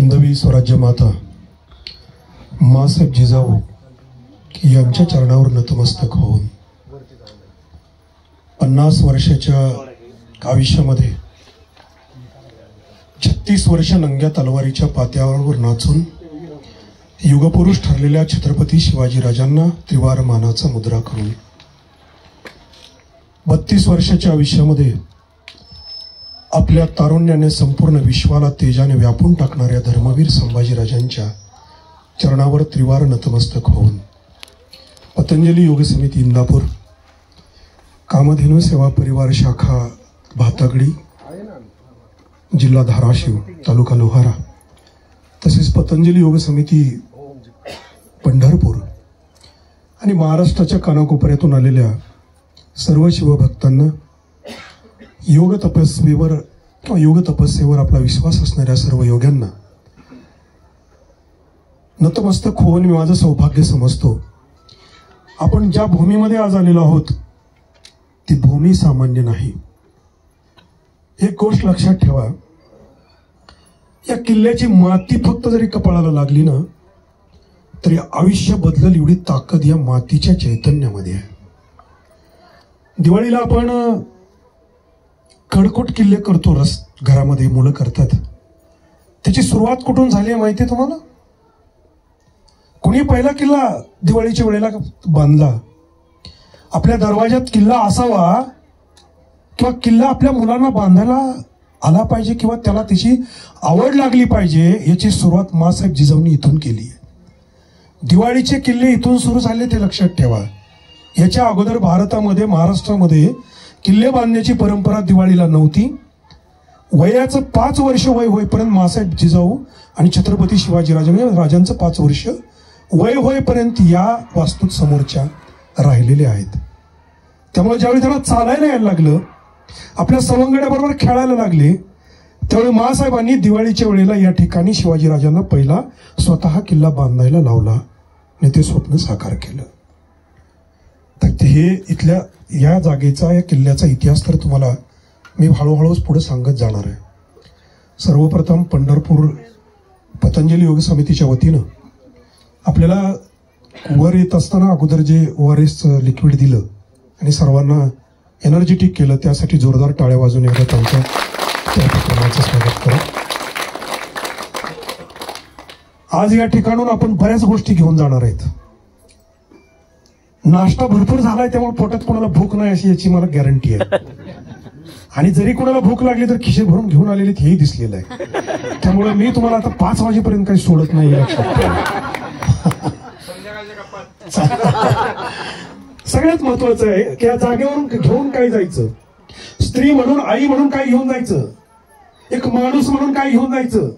हिंदवी स्वराज्य माता माँसाहेब जिजाऊ यांच्या चरणावर नतमस्तक होऊन 50 वर्षाच्या आयुष्यामध्ये 36 वर्ष नंग्या तलवारीच्या पात्यावर नाचून युगपुरुष ठरलेल्या छत्रपती शिवाजीराजांना त्रिवार मानाचा मुद्रा करून 32 वर्षाच्या आयुष्यामध्ये आपल्या तारुण्याने संपूर्ण विश्वाला तेजाने व्यापून टाकणाऱ्या धर्मवीर संभाजीराजांच्या चरणावर त्रिवार नतमस्तक होऊन पतंजली योग समिती इंदापूर, कामधेनु सेवा परिवार शाखा भातगडी, जिल्हा धाराशिव, तालुका लोहारा, तसेच पतंजली योग समिती पंढरपूर आणि महाराष्ट्राच्या कानाकोपऱ्यातून आलेल्या सर्व शिवभक्तांना योग तपस्येवर आपला विश्वास असणाऱ्या सर्व योग्यांना नतमस्तक होऊन मी माझं सौभाग्य समजतो. आपण ज्या भूमीमध्ये आज आलेलो आहोत ती भूमी सामान्य नाही. एक गोष्ट लक्षात ठेवा, या किल्ल्याची माती फक्त जरी कपाळाला लागली ना तरी आयुष्य बदलल एवढी ताकद या मातीच्या चैतन्यामध्ये आहे. दिवाळीला आपण कडकोट किल्ले करतो, घरामध्ये मुलं करतात. त्याची सुरुवात कुठून झाली आहे माहिती आहे तुम्हाला? कोणी पहिला किल्ला दिवाळीच्या वेळेला बांधला? आपल्या दरवाजात किल्ला असावा किंवा किल्ला आपल्या मुलांना बांधायला आला पाहिजे किंवा त्याला त्याची आवड लागली पाहिजे, याची सुरुवात माँसाहेब जिजाऊंनी इथून केली आहे. दिवाळीचे किल्ले इथून सुरू झाले ते लक्षात ठेवा. याच्या अगोदर भारतामध्ये, महाराष्ट्रामध्ये किल्ले बांधण्याची परंपरा दिवाळीला नव्हती. वयाचं 5 वर्ष वय होईपर्यंत माँसाहेब जिजाऊ आणि छत्रपती शिवाजीराजांचं 5 वर्ष वय होईपर्यंत या वास्तूत समोरच्या राहिलेले आहेत. त्यामुळे ज्यावेळी त्यांना चालायला यायला लागलं, आपल्या सवंगड्याबरोबर खेळायला लागले, त्यावेळी माँसाहेबांनी दिवाळीच्या वेळेला या ठिकाणी शिवाजीराजांना पहिला स्वतः किल्ला बांधायला लावला आणि ते स्वप्न साकार केलं. तर हे इथल्या या जागेचा, या किल्ल्याचा इतिहास तर तुम्हाला मी हळूहळूच पुढे सांगत जाणार आहे. सर्वप्रथम पंढरपूर पतंजली योग समितीच्या वतीनं आपल्याला वर येत असताना अगोदर जे ORS लिक्विड दिलं आणि सर्वांना एनर्जेटिक केलं, त्यासाठी जोरदार टाळ्या वाजून एकदा त्यांचं त्या उपक्रमाचं स्वागत करू. आज या ठिकाणून आपण बऱ्याच गोष्टी घेऊन जाणार आहेत. नाश्ता भरपूर झालाय, त्यामुळे पोटात कोणाला भूक नाही अशी याची मला गॅरंटी आहे. आणि जरी कोणाला भूक लागली तर खिशे भरून घेऊन आलेले हेही दिसलेलं आहे. त्यामुळे मी तुम्हाला आता 5 वाजेपर्यंत काही सोडत नाही, लक्षात ठेवा. सगळ्यात महत्वाचं आहे की या जागेवरून घेऊन काय जायचं, स्त्री म्हणून, आई म्हणून काय घेऊन जायचं, एक माणूस म्हणून काय घेऊन जायचं,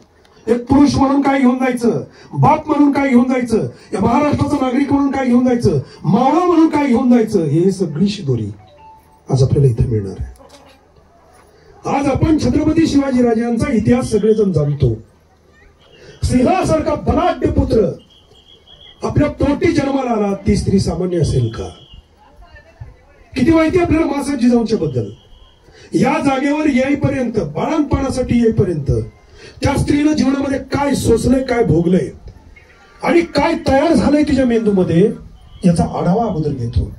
एक पुरुष म्हणून काय घेऊन जायचं, बाप म्हणून काय घेऊन जायचं, या महाराष्ट्राचा नागरिक म्हणून काय घेऊन जायचं, मावळा म्हणून काय घेऊन जायचं, हे सगळी शिदोरी आज आपल्याला इथे मिळणार आहे. आज आपण छत्रपती शिवाजीराजांचा इतिहास सगळेजण जाणतो. सिंहासारखा बलाढ्य पुत्र आपल्या पोटी जन्माला आला, ती स्त्री सामान्य असेल का? किती माहिती आपल्याला माँसाहेब जिजाऊंच्या बद्दल. या जागेवर येईपर्यंत, बाळंतपणासाठी येईपर्यंत त्या स्त्रीनं जीवनामध्ये काय सोसलंय, काय भोगलंय आणि काय तयार झालंय तिच्या मेंदूमध्ये, याचा आढावा अगोदर घेतो.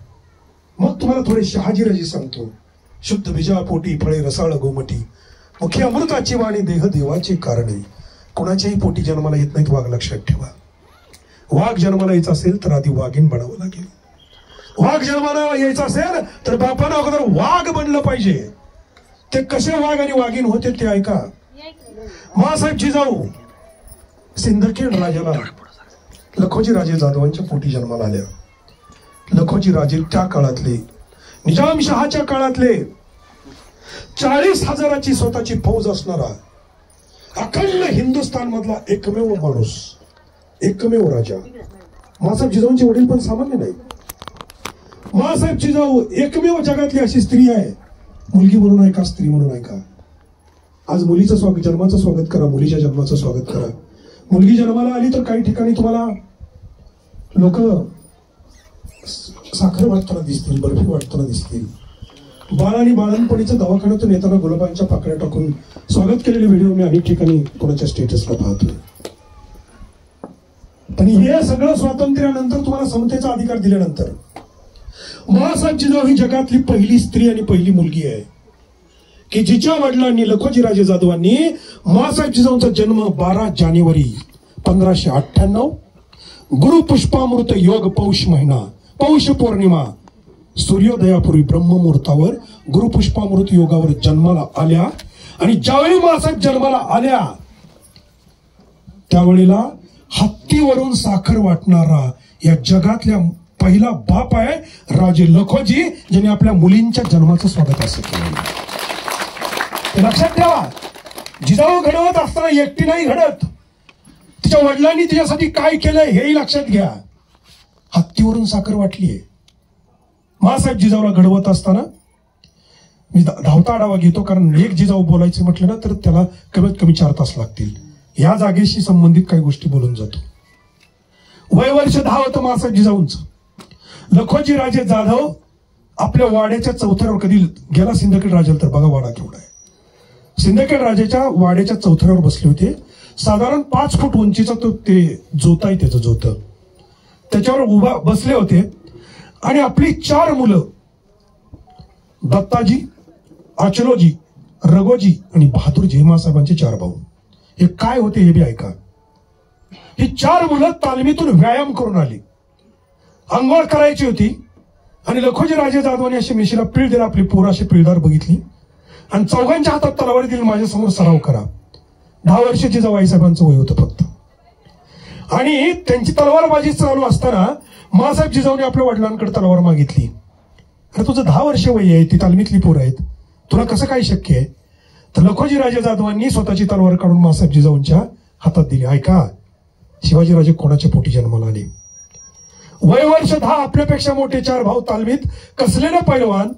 मग तुम्हाला थोडे शहाजीराजे सांगतो. शुद्ध बीजा पोटी फळे रसाळ गोमटी, मुखी अमृताची वाणी देह देवाची कारणे. कोणाच्याही पोटी जन्माला येत नाहीत वाघ, लक्षात ठेवा. वाघ जन्माला यायचा असेल तर आधी वाघीण बनावं लागेल. वाघ जन्माला यायचा असेल तर बापानं अगोदर वाघ बनलं पाहिजे. ते कसे वाघ आणि वाघीण होते ते ऐका. माँसाहेब जिजाऊ सिंदखेड राजाला लखोजी राजे जाधवांच्या पोटी जन्माला आल्या. लखोजी राजे त्या काळातले, निजामशहाच्या काळातले 40,000ची स्वतःची फौज असणारा अखंड हिंदुस्थान मधला एकमेव माणूस, एकमेव राजा. माँसाहेब जिजाऊंचे वडील पण सामान्य नाही. माँसाहेब जिजाऊ एकमेव जगातली अशी स्त्री आहे, मुलगी म्हणून आहे का, स्त्री म्हणून आहे का. आज मुलीचं स्वागत, जन्माचं स्वागत करा, मुलीच्या जन्माचं स्वागत करा. मुलगी जन्माला आली तर काही ठिकाणी तुम्हाला लोक साखर वाटताना दिसतील, बर्फी वाटताना दिसतील. बाळ आणि बाळणपणीचं दवाखान्यातून येताना गुलाबांच्या पाकळ्या टाकून स्वागत केलेले व्हिडिओ मी अनेक ठिकाणी कोणाच्या स्टेटसला पाहतोय. आणि हे सगळं स्वातंत्र्यानंतर तुम्हाला समतेचा अधिकार दिल्यानंतर माँसाहेब जिजाऊ ही जगातली पहिली स्त्री आणि पहिली मुलगी आहे की जिच्या वडिलांनी लखोजीराजे जाधवांनी माँसाहेब जिजाऊंचा जन्म 12 जानेवारी 1598 गुरु पुष्पामृत योग पौष महिना पौष पौर्णिमा सूर्योदयापूर्वी ब्रह्ममुहूर्तावर गुरु पुष्पामृत योगावर जन्माला आल्या आणि ज्यावेळी माँसाहेब जन्माला आल्या त्यावेळेला हत्तीवरून साखर वाटणारा या जगातल्या पहिला बाप आहे राजे लखोजी, ज्यांनी आपल्या मुलींच्या जन्माचं स्वागत असं केलं. लक्षात ठेवा, जिजाऊ घडवत असताना एकटी नाही घडत, तिच्या वडिलांनी तिच्यासाठी काय केलंय हेही लक्षात घ्या. हत्तीवरून साखर वाटलीये. माँसाहेब जिजाऊला घडवत असताना मी धावता आढावा घेतो, कारण एक जिजाऊ बोलायचं म्हटलं ना तर त्याला कमीत कमी 4 तास लागतील. या जागेशी संबंधित काही गोष्टी बोलून जातो. वय वर्ष 10 होतं माँसाहेब जिजाऊंचं. लखोजीराजे जाधव आपल्या वाड्याच्या चौथऱ्यावर कधी गेला सिंदखेड राजाला तर बघा वाडा केवढा आहे. सिंदखेड राजाच्या वाड्याच्या चौथऱ्यावर बसले होते. साधारण 5 फूट उंचीचा तो ते जोत आहे, त्याचं जोत त्याच्यावर उभा बसले होते आणि आपली 4 मुलं दत्ताजी, अचलोजी, रघोजी आणि बहादूरजी माँसाहेबांचे 4 भाऊ. हे काय होते हे बी ऐका. ही 4 मुलं तालमीतून व्यायाम करून आली. अंघोळ करायची होती आणि लखोजीराजे जाधवांनी अशी मिशीला पीळ दिला. आपली पोरं अशी पिळदार बघितली आणि चौघांच्या हातात तलवारी दिली, माझ्यासमोर सराव करा. 10 वर्षाची जाऊ आईसाहेबांचं वय होतं फक्त. आणि त्यांची तलवारबाजी चालू असताना माँसाहेब जिजाऊने आपल्या वडिलांकडे तलवार मागितली. अरे तुझं 10 वर्ष वय आहे, ती तालमीतली पोरं आहेत, तुला कसं काय शक्य आहे? तर लखोजीराजे जाधवांनी स्वतःची तलवार काढून माँसाहेब जिजाऊंच्या हातात दिली. ऐका, शिवाजीराजे कोणाच्या पोटी जन्माला आले? वय वर्ष 10 आपल्यापेक्षा मोठे 4 भाऊ तालमीत कसलेले पैलवान,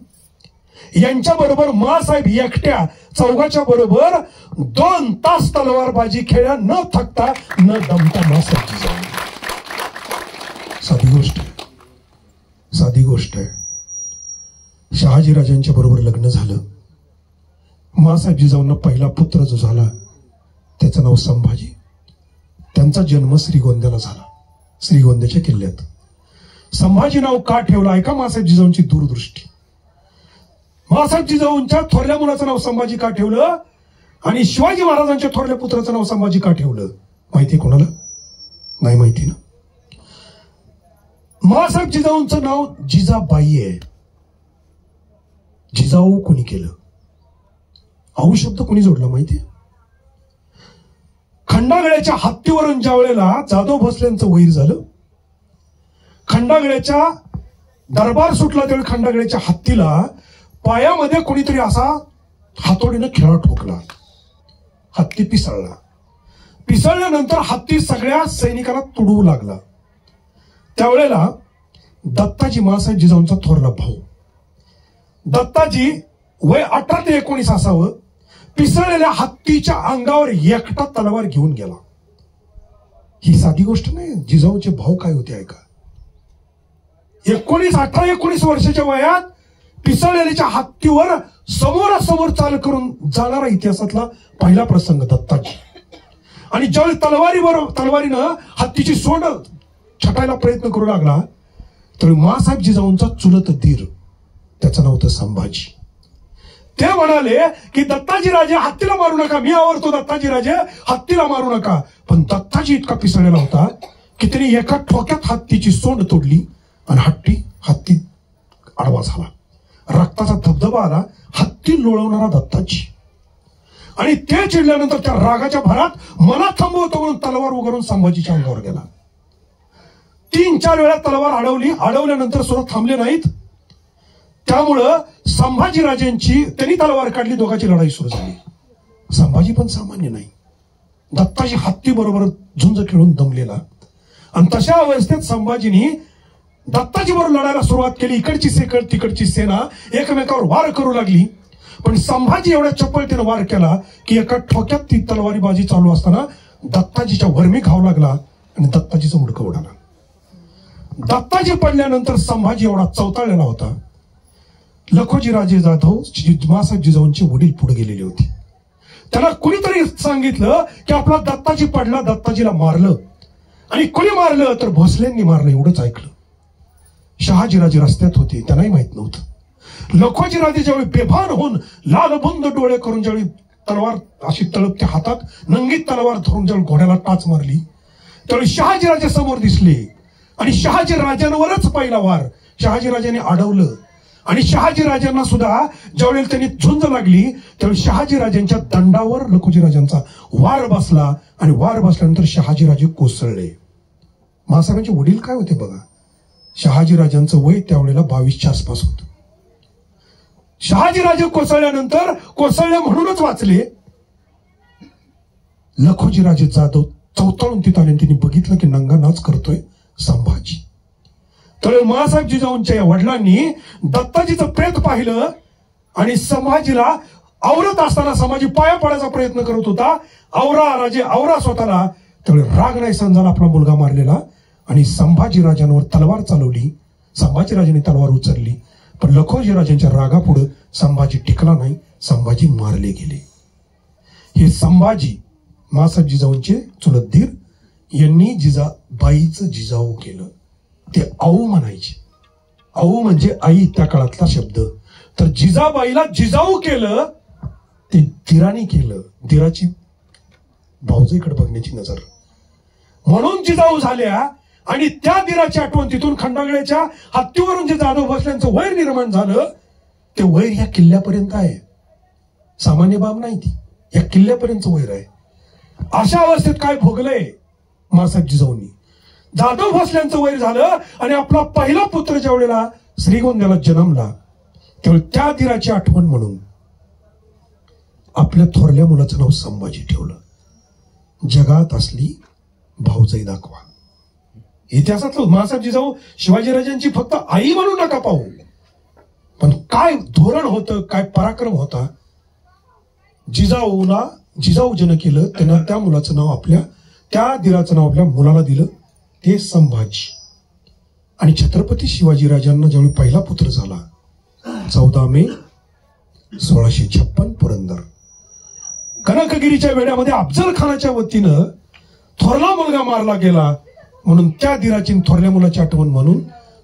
यांच्या बरोबर माँसाहेब एकट्या चौघाच्या बरोबर 2 तास तलवारबाजी खेळल्या, न थकता न दमता. माँसाहेब जिजाऊ साधी गोष्ट आहे, साधी गोष्ट आहे. शहाजीराजांच्या बरोबर लग्न झालं. माँसाहेब जिजाऊंना पहिला पुत्र जो झाला त्याचं नाव संभाजी. त्यांचा जन्म श्रीगोंद्याला झाला, श्रीगोंद्याच्या किल्ल्यात. संभाजी नाव का ठेवलं ऐका माँसाहेब जिजाऊंची दूरदृष्टी. माँसाहेब जिजाऊंच्या थोरल्या मुलाचं नाव संभाजी का ठेवलं आणि शिवाजी महाराजांच्या थोरल्या पुत्राचं नाव संभाजी का ठेवलं माहिती कोणाला? नाही माहिती ना. माँसाहेब जिजाऊंचं नाव जिजाबाई आहे. जिजाऊ कोणी केलं? औ शब्द कोणी जोडला माहितीये? खंडागळ्याच्या हत्तीवरून ज्या वेळेला जाधव भोसलेंचं वैर झालं, खंडागळ्याच्या दरबार सुटला त्यावेळी खंडागळ्याच्या हत्तीला पायामध्ये कोणीतरी असा हातोडीनं खिळा ठोकला. हत्ती पिसळला. पिसळल्यानंतर हत्ती सगळ्या सैनिकांना तुडवू लागला. त्यावेळेला दत्ताजी माँसाहेब जिजाऊंचा थोरला भाऊ दत्ताजी वय 18 ते 19 असावं, पिसळलेल्या हत्तीच्या अंगावर एकटा तलवार घेऊन गेला. ही साधी गोष्ट नाही. जिजाऊचे भाऊ काय होते ऐका. 18-19 वर्षाच्या वयात पिसळलेल्या हत्तीवर समोरासमोर चाल करून जाणारा इतिहासातला पहिला प्रसंग दत्ताजी. आणि ज्यावेळी तलवारीनं हत्तीची सोंड छटायला प्रयत्न करू लागला त्यावेळी माँसाहेब जिजाऊंचा चुलत दीर, त्याचं नाव होतं संभाजी. ते म्हणाले की दत्ताजी राजे हत्तीला मारू नका, मी आवडतो दत्ताजी राजे हत्तीला मारू नका. पण दत्ताजी इतका पिसळलेला होता की त्याने एका ठोक्यात हत्तीची सोंड तोडली आणि हत्ती आडवा झाला. रक्ताचा धबधबा आला. हत्ती लोळवणारा दत्ताजी. आणि ते चिडल्यानंतर त्या रागाच्या भरात मला थांबवतो म्हणून तलवार उगारून संभाजीच्या अंगावर गेला. 3-4 वेळा तलवार अडवल्यानंतर सुद्धा थांबले नाहीत. त्यामुळं संभाजीराजेंची त्यांनी तलवार काढली, दोघांची लढाई सुरू झाली. संभाजी पण सामान्य नाही. दत्ताजी हत्ती बरोबर झुंज खेळून दमलेला आणि तशा अवस्थेत संभाजीनी दत्ताजी बरोबर लढायला सुरुवात केली. इकडची तिकडची सेना एकमेकावर वार करू लागली. पण संभाजी एवढ्या चपळतेने वार केला की एका ठोक्यात ती तलवारीबाजी चालू असताना दत्ताजीच्या वरमी घाव लागला आणि दत्ताजीचं मुडकं उडाला. दत्ताजी पडल्यानंतर संभाजी एवढा चवताळलेला होता. लखोजीराजे जाधव माँसाहेब जिजाऊंचे वडील पुढे गेलेले होते. त्याला कुणीतरी सांगितलं की आपला दत्ताजी पडला, दत्ताजीला मारलं. आणि कोणी मारलं तर भोसलेंनी मारलं एवढंच ऐकलं. शहाजीराजे रस्त्यात होते, त्यांनाही माहित नव्हतं. लखोजीराजे ज्यावेळी बेभान होऊन लालबुंद डोळे करून ज्यावेळी तलवार अशी तळपत्या हातात नंगी तलवार धरून ज्यावेळी घोड्याला टाच मारली त्यावेळी शहाजीराजे समोर दिसले आणि शहाजीराजांवरच पहिला वार शहाजीराजांनी अडवलं. आणि शहाजीराजांना सुद्धा ज्यावेळेला त्यांनी झुंज लागली त्यावेळी शहाजीराजांच्या दंडावर लखोजीराजांचा वार बसला आणि वार बसल्यानंतर शहाजीराजे कोसळले. महासाहेबांचे वडील काय होते बघा. शहाजीराजांचं वय त्यावेळेला 22च्या आसपास होतं. शहाजीराजे कोसळल्यानंतर कोसळले म्हणूनच वाचले. लखोजीराजे जाधव चवताळून तिथं आले, त्यांनी बघितलं की नंगा नाच करतोय संभाजी. तर मासाहेब जिजाऊंच्या या वडिलांनी दत्ताजीचं प्रेत पाहिलं आणि संभाजीला आवरत असताना संभाजी पाया पडायचा प्रयत्न करत होता. आवरा राजे आवरा स्वतःला. त्यावेळी राग नाही सहन झाला आपला मुलगा मारलेला आणि संभाजीराजांवर तलवार चालवली. संभाजीराजांनी तलवार उचलली पण लखोजीराजांच्या रागापुढे संभाजी टिकला नाही. संभाजी मारले गेले. हे संभाजी मासाहेब जिजाऊंचे चुलत धीर यांनी जिजाबाईचं जिजाऊ केलं. ते आऊ म्हणायचे. आऊ म्हणजे आई त्या काळातला शब्द. तर जिजाबाईला जिजाऊ केलं ते धीराने केलं. धीराची भाऊजाईकडे बघण्याची नजर म्हणून जिजाऊ झाल्या. आणि त्या धीराची आठवण तिथून खंडागळ्याच्या हत्तीवरून जे जाधव भोसल्यांचं वैर निर्माण झालं ते वैर या किल्ल्यापर्यंत आहे. सामान्य बाब नाही ती, या किल्ल्यापर्यंत वैर आहे. अशा अवस्थेत काय भोगलंय मासाहेब जिजाऊंनी. जाधव भोसल्यांचं वैर झालं आणि आपला पहिला पुत्र ज्या वेळेला श्रीगोंद्याला जन्मला त्यावेळी त्या धीराची आठवण म्हणून आपल्या थोरल्या मुलाचं नाव संभाजी ठेवलं. जगात असली भाऊजाई दाखवा. इतिहासातलं मासाहेब जिजाऊ शिवाजीराजांची फक्त आई म्हणून नका पाहू पण काय धोरण होतं, काय पराक्रम होता. जिजाऊला जिजाऊ जन केलं त्यांना त्या मुलाचं नाव आपल्या त्या धीराचं नाव आपल्या मुलाला दिलं ते संभाजी. आणि छत्रपती शिवाजीराजांना ज्यावेळी पहिला पुत्र झाला 14 मे 1656 पुरंदर कनकगिरीच्या वेड्यामध्ये अफजल खानाच्या वतीनं थोरला मुलगा मारला गेला म्हणून त्या धीराची थोरल्या मुलाची आठवण म्हणून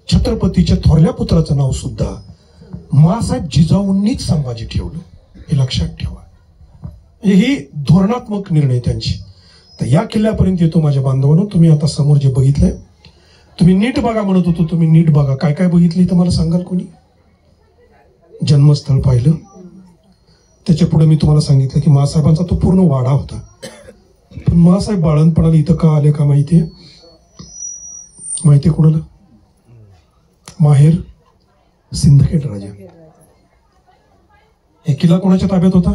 छत्रपतीच्या थोरल्या पुत्राचं नाव सुद्धा मासाहेब जिजाऊंनीच संभाजी ठेवलं. हे लक्षात ठेवा. ही धोरणात्मक निर्णय त्यांची. तर या किल्ल्यापर्यंत येतो माझ्या बांधवांनो. तुम्ही आता समोर जे बघितलंय तुम्ही नीट बघा म्हणत होतो, तुम्ही नीट बघा. काय काय बघितलं तर मला सांगाल कोणी. जन्मस्थळ पाहिलं. त्याच्या पुढे मी तुम्हाला सांगितलं की मासाहेबांचा तो पूर्ण वाडा होता. पण मासाहेब बाळणपणाला इथं का आले का माहितीये कोणाला. माहेर सिंदखेड राजा. हे किल्ला कोणाच्या ताब्यात होता.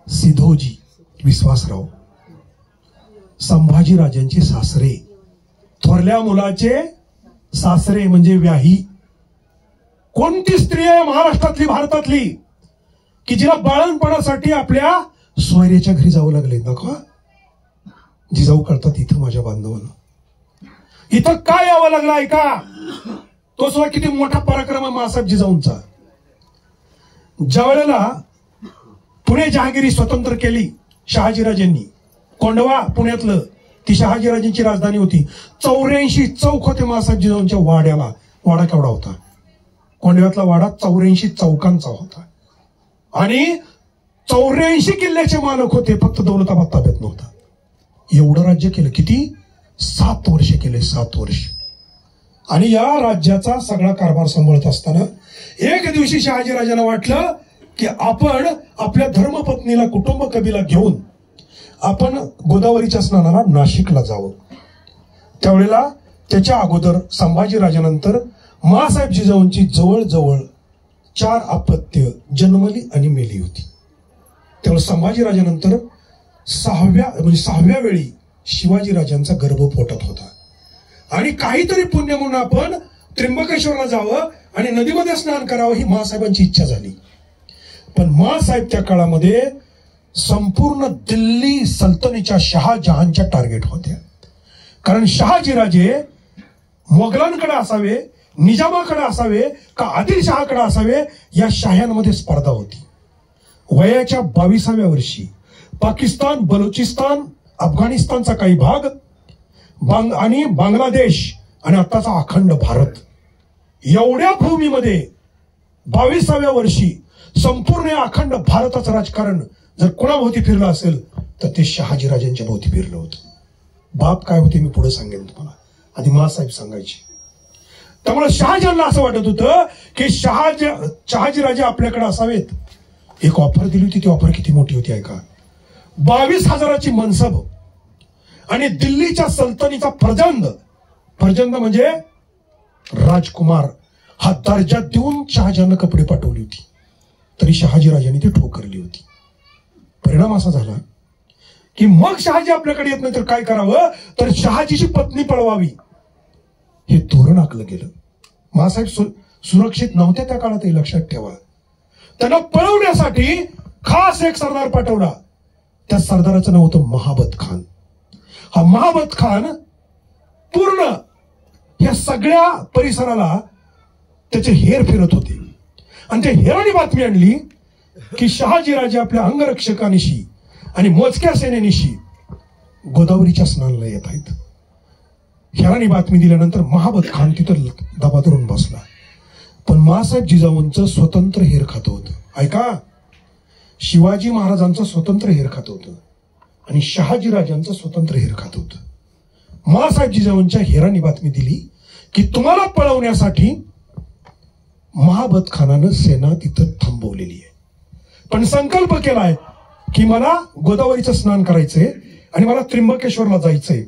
सिधोजी विश्वासराव संभाजी राजांचे सासरे. थोरल्या मुलाचे सासरे म्हणजे व्याही. कोणती स्त्री आहे महाराष्ट्रातली भारतातली की जिला बाळणपणासाठी आपल्या सोयऱ्याच्या घरी जावं लागले. नको जिजाऊ करतात इथं माझ्या बांधवांना. इथं काय यावं लागलं ऐका. तो सुद्धा किती मोठा पराक्रम आहे मासाहेब जिजाऊंचा. ज्या वेळेला पुणे जहागिरी स्वतंत्र केली शहाजीराजांनी. कोंढवा पुण्यातलं ती शहाजीराजांची राजधानी होती. 84 चौक होते मासाहेब जिजाऊंच्या वाड्याला. वाडा केवढा होता. कोंढव्यातला वाडा 84 चौकांचा होता. आणि 84 किल्ल्याचे मालक होते. फक्त दौलताबाद ताब्यात नव्हता. एवढं राज्य केलं. किती 7 वर्ष केले. 7 वर्ष. आणि या राज्याचा सगळा कारभार सांभाळत असताना एक दिवशी शहाजीराजांना वाटलं की आपण आपल्या धर्मपत्नीला कुटुंब कबीला घेऊन आपण गोदावरीच्या स्नानाला नाशिकला जावं. त्यावेळेला त्याच्या अगोदर संभाजीराजानंतर मासाहेब जिजाऊंची जवळजवळ 4 अपत्य जन्मली आणि मेली होती. त्यावेळेला संभाजीराजानंतर 6व्या वेळी शिवाजीराजांचा गर्भ पोटात होता. आणि काहीतरी पुण्य म्हणून आपण त्र्यंबकेश्वरला जावं आणि नदीमध्ये स्नान करावं ही मासाहेबांची इच्छा झाली. पण मासाहेब त्या काळामध्ये संपूर्ण दिल्ली सल्तनतीच्या शहाजहानच्या टार्गेट होत्या. कारण शहाजीराजे मोगलांकडे असावे, निजामाकडे असावे का आदिलशहाकडे असावे या शाह्यांमध्ये स्पर्धा होती. वयाच्या 22व्या वर्षी पाकिस्तान, बलुचिस्तान, अफगाणिस्तानचा काही भाग, आणि बांगलादेश आणि आत्ताचा अखंड भारत, एवढ्या भूमीमध्ये 22व्या वर्षी संपूर्ण अखंड भारताचं राजकारण जर कोणाभोवती फिरलं असेल तर ते शहाजीराजांच्या भोवती फिरलं होतं. बाप काय होते मी पुढे सांगेन तुम्हाला, आधी मासाहेब सांगायचे. त्यामुळे शहाजींना असं वाटत होतं की शहाजीराजे आपल्याकडे असावेत. एक ऑफर दिली होती, ती ऑफर किती मोठी होती ऐका. 22,000ची मनसब आणि दिल्लीच्या सल्तनीचा प्रजंद म्हणजे राजकुमार हा दर्जा देऊन शहाजींना कपडे पाठवली होती. तरी शहाजीराजांनी ती ठोकरली होती. परिणाम असा झाला की मग शहाजी आपल्याकडे येत नाही तर काय करावं, तर शहाजीची पत्नी पळवावी हे धोरण आखलं गेलं. मासाहेब सुरक्षित नव्हते त्या काळात, हे लक्षात ठेवा. त्यांना पळवण्यासाठी खास एक सरदार पाठवला. त्या सरदाराचं नाव होतं महाबत खान. हा महाबत खान पूर्ण या सगळ्या परिसराला त्याचे हेर फिरत होते आणि त्या हेराने बातमी आणली की शहाजीराजे आपल्या अंगरक्षकांनिशी आणि मोजक्या सेनेनिशी गोदावरीच्या स्नानाला येत आहेत. हेराने बातमी दिल्यानंतर महाबत खान तिथं दबा धरून बसला. पण मासाहेब जिजाऊंचं स्वतंत्र हेर खातं होतं. ऐका, शिवाजी महाराजांचं स्वतंत्र हेर खातं होतं आणि शहाजीराजांचं स्वतंत्र हेर खातं होतं. मासाहेब जिजाऊंच्या हेराने बातमी दिली की तुम्हाला पळवण्यासाठी महाबत खानानं सेना तिथं थांबवलेली आहे, पण संकल्प केलाय की मला गोदावरीचं स्नान करायचंय आणि मला त्र्यंबकेश्वरला जायचंय.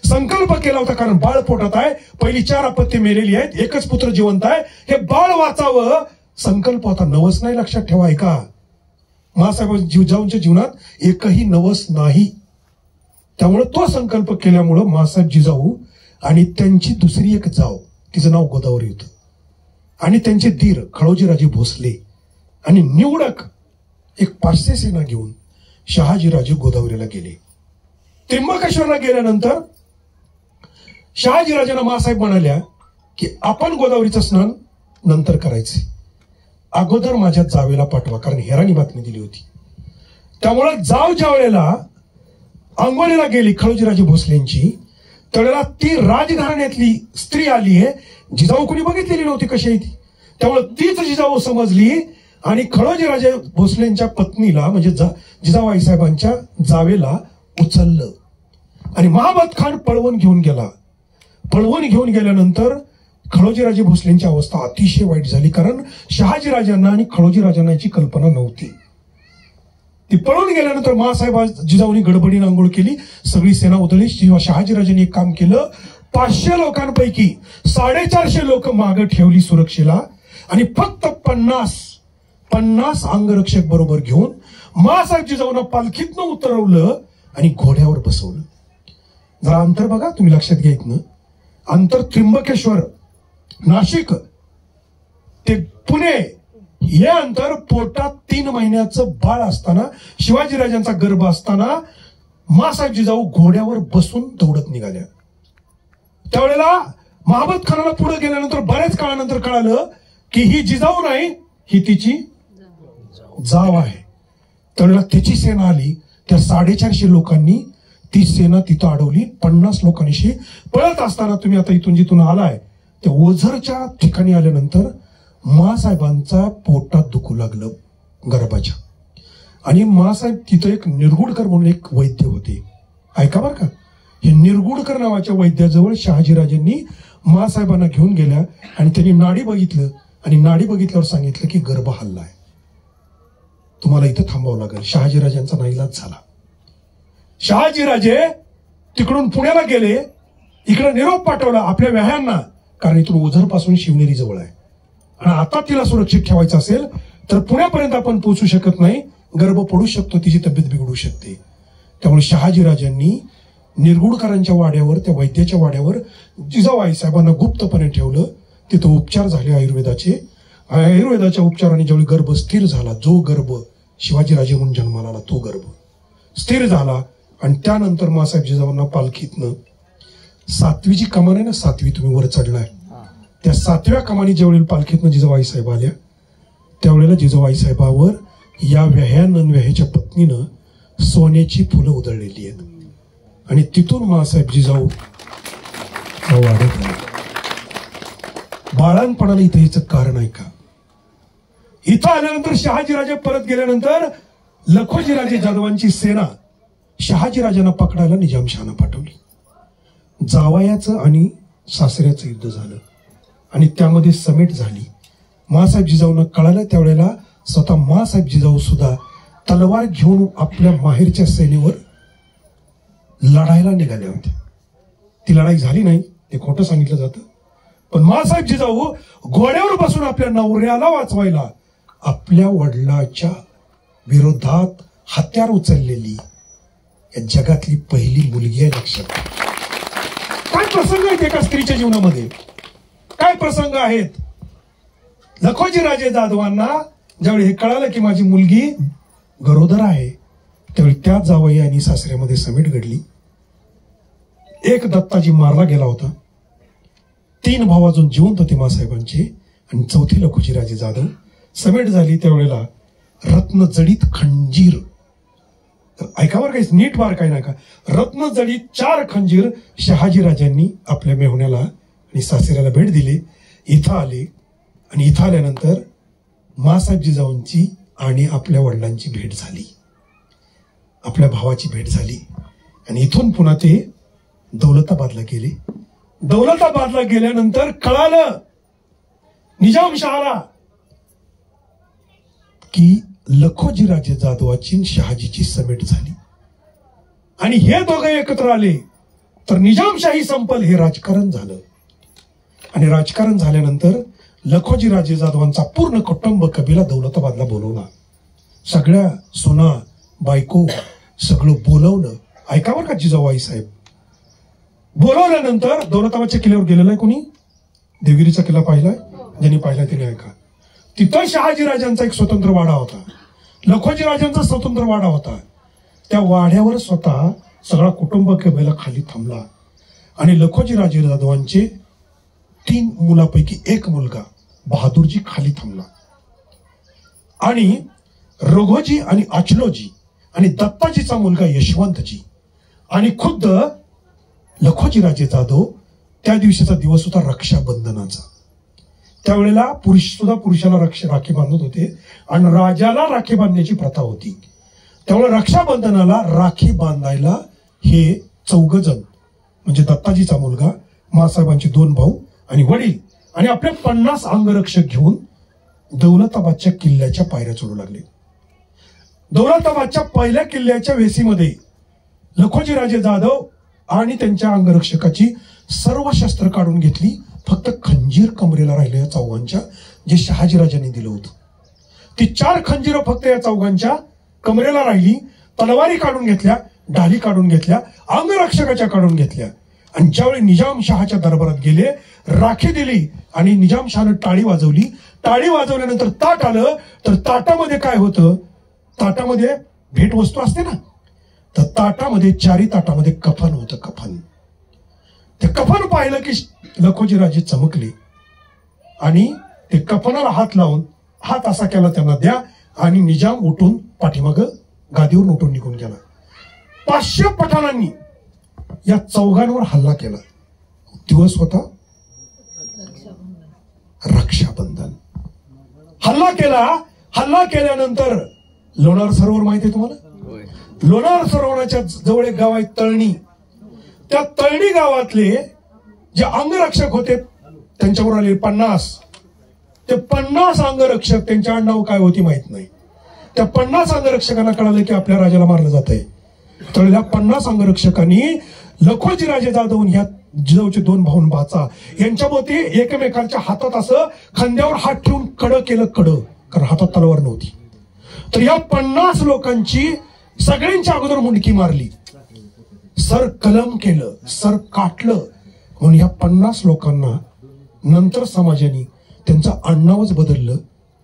संकल्प केला होता कारण बाळ पोटात आहे, पहिली 4 अपत्ये मेलेली आहेत, एकच पुत्र जिवंत आहे, हे बाळ वाचावं संकल्प होता. नवस नाही, लक्षात ठेवा. ऐका, मासाहेब जिजाऊंच्या जीवनात एकही नवस नाही. त्यामुळे तो संकल्प केल्यामुळं मासाहेब जिजाऊ आणि त्यांची दुसरी एक जाव, तिचं नाव गोदावरी होतं, आणि त्यांचे धीर खळोजीराजे भोसले आणि निवडक एक 500 सेना घेऊन शहाजीराजे गोदावरीला गेले. त्र्यंबकेश्वरला गेल्यानंतर शहाजीराजांना मासाहेब म्हणाल्या की आपण गोदावरीचं स्नान नंतर करायचे, अगोदर माझ्या जावेला पाठवा, कारण हेरानी बातमी दिली होती. त्यामुळे जाव ज्या वेळेला अंघोळीला गेली खळोजीराजे भोसलेंची, त्यावेळेला ती राजघराण्यातली स्त्री आली आहे. जिजाऊ कोणी बघितलेली नव्हती कशी आहे ती, त्यामुळे तीच जिजाऊ समजली आणि खळोजीराजे भोसलेंच्या पत्नीला म्हणजे जिजाबाई साहेबांच्या जावेला उचललं आणि महाबत खान पळवून घेऊन गेला. पळवून घेऊन गेल्यानंतर खळोजीराजे भोसलेंची अवस्था अतिशय वाईट झाली, कारण शहाजीराजांना आणि खळोजीराजांना याची कल्पना नव्हती. ती पळून गेल्यानंतर मासाहेब जिजाऊनी गडबडीने आंघोळ केली, सगळी सेना उधळली. शहाजीराजांनी एक काम केलं, 500 लोकांपैकी 450 लोक मागे ठेवली सुरक्षेला आणि फक्त 50 अंगरक्षक बरोबर घेऊन मासाहेब जिजाऊंना पालखीतनं उतरवलं आणि घोड्यावर बसवलं. जरा अंतर बघा, तुम्ही लक्षात घ्या. इथनं अंतर त्र्यंबकेश्वर, नाशिक ते पुणे, हे अंतर पोटात 3 महिन्याचं बाळ असताना, शिवाजीराजांचा गर्भ असताना मासाहेब जिजाऊ घोड्यावर बसून दौडत निघाल्या. त्यावेळेला महाबत खानाला पुढे गेल्यानंतर बऱ्याच काळानंतर कळालं की ही जिजाऊ नाही, ही तिची जाव आहे. त्यावेळेला त्याची सेना आली. त्या 450 लोकांनी ती सेना तिथं अडवली. 50 लोकांशी पळत असताना तुम्ही आता इथून जिथून आलाय त्या ओझरच्या ठिकाणी आल्यानंतर मासाहेबांचा पोटात दुखू लागलं गर्भाच्या, आणि मासाहेब तिथं एक निरगुडकर म्हणून एक वैद्य होते. ऐका बरं का, हे निरगुडकर नावाच्या वैद्याजवळ शहाजीराजांनी मासाहेबांना घेऊन गेल्या आणि त्यांनी नाडी बघितलं आणि नाडी बघितल्यावर सांगितलं की गर्भ हल्लाय, तुम्हाला इथं थांबावं लागेल. शहाजीराजांचा नाईलाज झाला. शहाजीराजे तिकडून पुण्याला गेले, इकडे निरोप पाठवला आपल्या व्याह्यांना, कारण इथून ओझर पासून शिवनेरी जवळ आहे आणि आता तिला सुरक्षित ठेवायचं असेल तर पुण्यापर्यंत आपण पोहोचू शकत नाही, गर्भ पडू शकतो, तिची तब्येत बिघडू शकते. त्यामुळे शहाजीराजांनी निरगुडकरांच्या वाड्यावर, त्या वैद्याच्या वाड्यावर जिजाबाई साहेबांना गुप्तपणे ठेवलं. तिथं उपचार झाले आयुर्वेदाच्या उपचाराने ज्यावेळी गर्भ स्थिर झाला, जो गर्भ शिवाजीराजे म्हणून जन्माला आला तो गर्भ स्थिर झाला आणि त्यानंतर मासाहेब जिजाऊंना पालखीतनं 7वी जी कमान आहे ना, 7वी तुम्ही वर चढलाय, त्या 7व्या कमानी ज्यावेळी पालखीतनं जिजाबाई साहेब आल्या त्यावेळेला जिजाबाई साहेबावर या व्याह्या ननव्याह्याच्या पत्नीनं सोन्याची फुलं उधळलेली आहेत. आणि तिथून मासाहेब जिजाऊ वाढत आले. बाळांपणाला इथे याचं कारण आहे का? इथं आल्यानंतर शहाजीराजे परत गेल्यानंतर लखोजीराजे जाधवांची सेना शहाजीराजांना पकडायला निजामशहानं पाठवली. जावयाचं आणि सासऱ्याचं युद्ध झालं आणि त्यामध्ये समेट झाली. मासाहेब जिजाऊंना कळालं त्यावेळेला स्वतः मासाहेब जिजाऊ सुद्धा तलवार घेऊन आपल्या माहेरच्या सेनेवर लढायला निघाल्या होत्या. ती लढाई झाली नाही, ते खोटं सांगितलं जातं. पण मासाहेब जिजाऊ घोड्यावर बसून आपल्या नवऱ्याला वाचवायला आपल्या वडिलाच्या विरोधात हत्यार उचललेली या जगातली पहिली मुलगी आहे. लक्षात काय प्रसंग आहेत एका स्त्रीच्या जीवनामध्ये, काय प्रसंग आहेत. लखोजीराजे जाधवांना ज्यावेळी हे कळालं की माझी मुलगी गरोदर आहे त्यावेळी त्या जावई आणि सासऱ्यामध्ये समेट घडली. एक दत्ताजी मारला गेला होता, 3 भाव अजून जिवंत होते मासाहेबांचे आणि चौथे लखोजीराजे जाधव. समेट झाली त्यावेळेला रत्नजडीत खंजीर, ऐकावर काही नीट बार काय नका, रत्नजडीत 4 खंजीर शहाजीराजांनी आपल्या मेहुण्याला आणि सासऱ्याला भेट दिली. इथं आले आणि इथं आल्यानंतर मासाहेब जिजाऊंची आणि आपल्या वडिलांची भेट झाली, आपल्या भावाची भेट झाली आणि इथून पुन्हा ते दौलताबादला गेले. दौलताबादला गेल्यानंतर कळालं निजामशहाला की लखोजीराजे जाधवाची शहाजीची समेट झाली आणि हे दोघं एकत्र आले तर निजामशाही संपल हे राजकारण झालं. आणि राजकारण झाल्यानंतर लखोजीराजे जाधवांचा पूर्ण कुटुंब कबिला दौलताबादला बोलवला. सगळ्या सुना बायको सगळं बोलवलं. ऐकावर का जिजाऊबाई साहेब. बोलवल्यानंतर दौलताबादच्या किल्ल्यावर गेलेला आहे कोणी? देवगिरीचा किल्ला पाहिलाय? ज्यांनी पाहिला त्याने ऐका. तिथं शहाजीराजांचा एक स्वतंत्र वाडा होता, लखोजीराजांचा स्वतंत्र वाडा होता. त्या वाड्यावर स्वतः सगळा कुटुंब कबिला खाली थांबला आणि लखोजीराजे जाधवांचे 3 मुलापैकी एक मुलगा बहादूरजी खाली थांबला आणि रघोजी आणि अचलोजी आणि दत्ताजीचा मुलगा यशवंतजी आणि खुद्द लखोजीराजे जाधव. त्या दिवशीचा दिवस होता रक्षाबंधनाचा. त्यावेळेला पुरुष सुद्धा पुरुषाला राखी बांधत होते आणि राजाला राखी बांधण्याची प्रथा होती. त्यामुळे रक्षाबंधनाला राखी बांधायला हे 4 जण म्हणजे दत्ताजीचा मुलगा, मासाहेबांचे 2 भाऊ आणि वडील आणि आपले 50 अंगरक्षक घेऊन दौलताबादच्या किल्ल्याच्या पायऱ्या चढू लागले. दौलताबादच्या पहिल्या किल्ल्याच्या वेसीमध्ये लखोजीराजे जाधव आणि त्यांच्या अंगरक्षकाची सर्व शस्त्र काढून घेतली. फक्त खंजीर कमरेला राहिल्या या चौघांच्या, जे शहाजीराजांनी दिलं होतं. ती 4 खंजीरं फक्त या चौघांच्या कमरेला राहिली. तलवारी काढून घेतल्या, ढाली काढून घेतल्या, अंगरक्षकाच्या काढून घेतल्या आणि ज्यावेळी निजामशहाच्या दरबारात गेले, राखी दिली आणि निजामशहानं टाळी वाजवली. टाळी वाजवल्यानंतर ताट आलं तर ताटामध्ये काय होतं? ताटामध्ये भेटवस्तू असते ना, तर ताटामध्ये 4 ताटामध्ये कफन होतं. कफन, ते कफन पाहिलं की लखोजीराजे चमकले आणि ते कफनाला हात लावून हात असा केला त्यांना द्या आणि निजाम उठून पाठीमाग गादीवरून उठून निघून गेला. 500 पठाणांनी या चौघांवर हल्ला केला. दिवस होता रक्षाबंधन. हल्ला केला. हल्ला केल्यानंतर लोणार सरोवर माहिती आहे तुम्हाला? लोणार सरोवराच्या जवळ एक गाव आहे तळणी. त्या तळणी गावातले जे अंगरक्षक होते त्यांच्यावर आले 50. ते 50 अंगरक्षक, त्यांच्या आडनाव काय होती माहित नाही. त्या 50 अंगरक्षकांना कळालं की आपल्या राजाला मारलं जात आहे. तर या 50 अंगरक्षकांनी लखोजीराजे जाधव ह्या जिजाऊचे 2 भाऊ बाचा यांच्याभोवती एकमेकांच्या हातात असं खांद्यावर हात ठेवून कडं केलं. कडं, कारण हातात तलवार नव्हती. तर या 50 लोकांची सगळ्यांच्या अगोदर मुंडकी मारली, सर कलम केलं, सर काटलं. म्हणून या 50 लोकांना नंतर समाजाने त्यांचं आडनावच बदललं.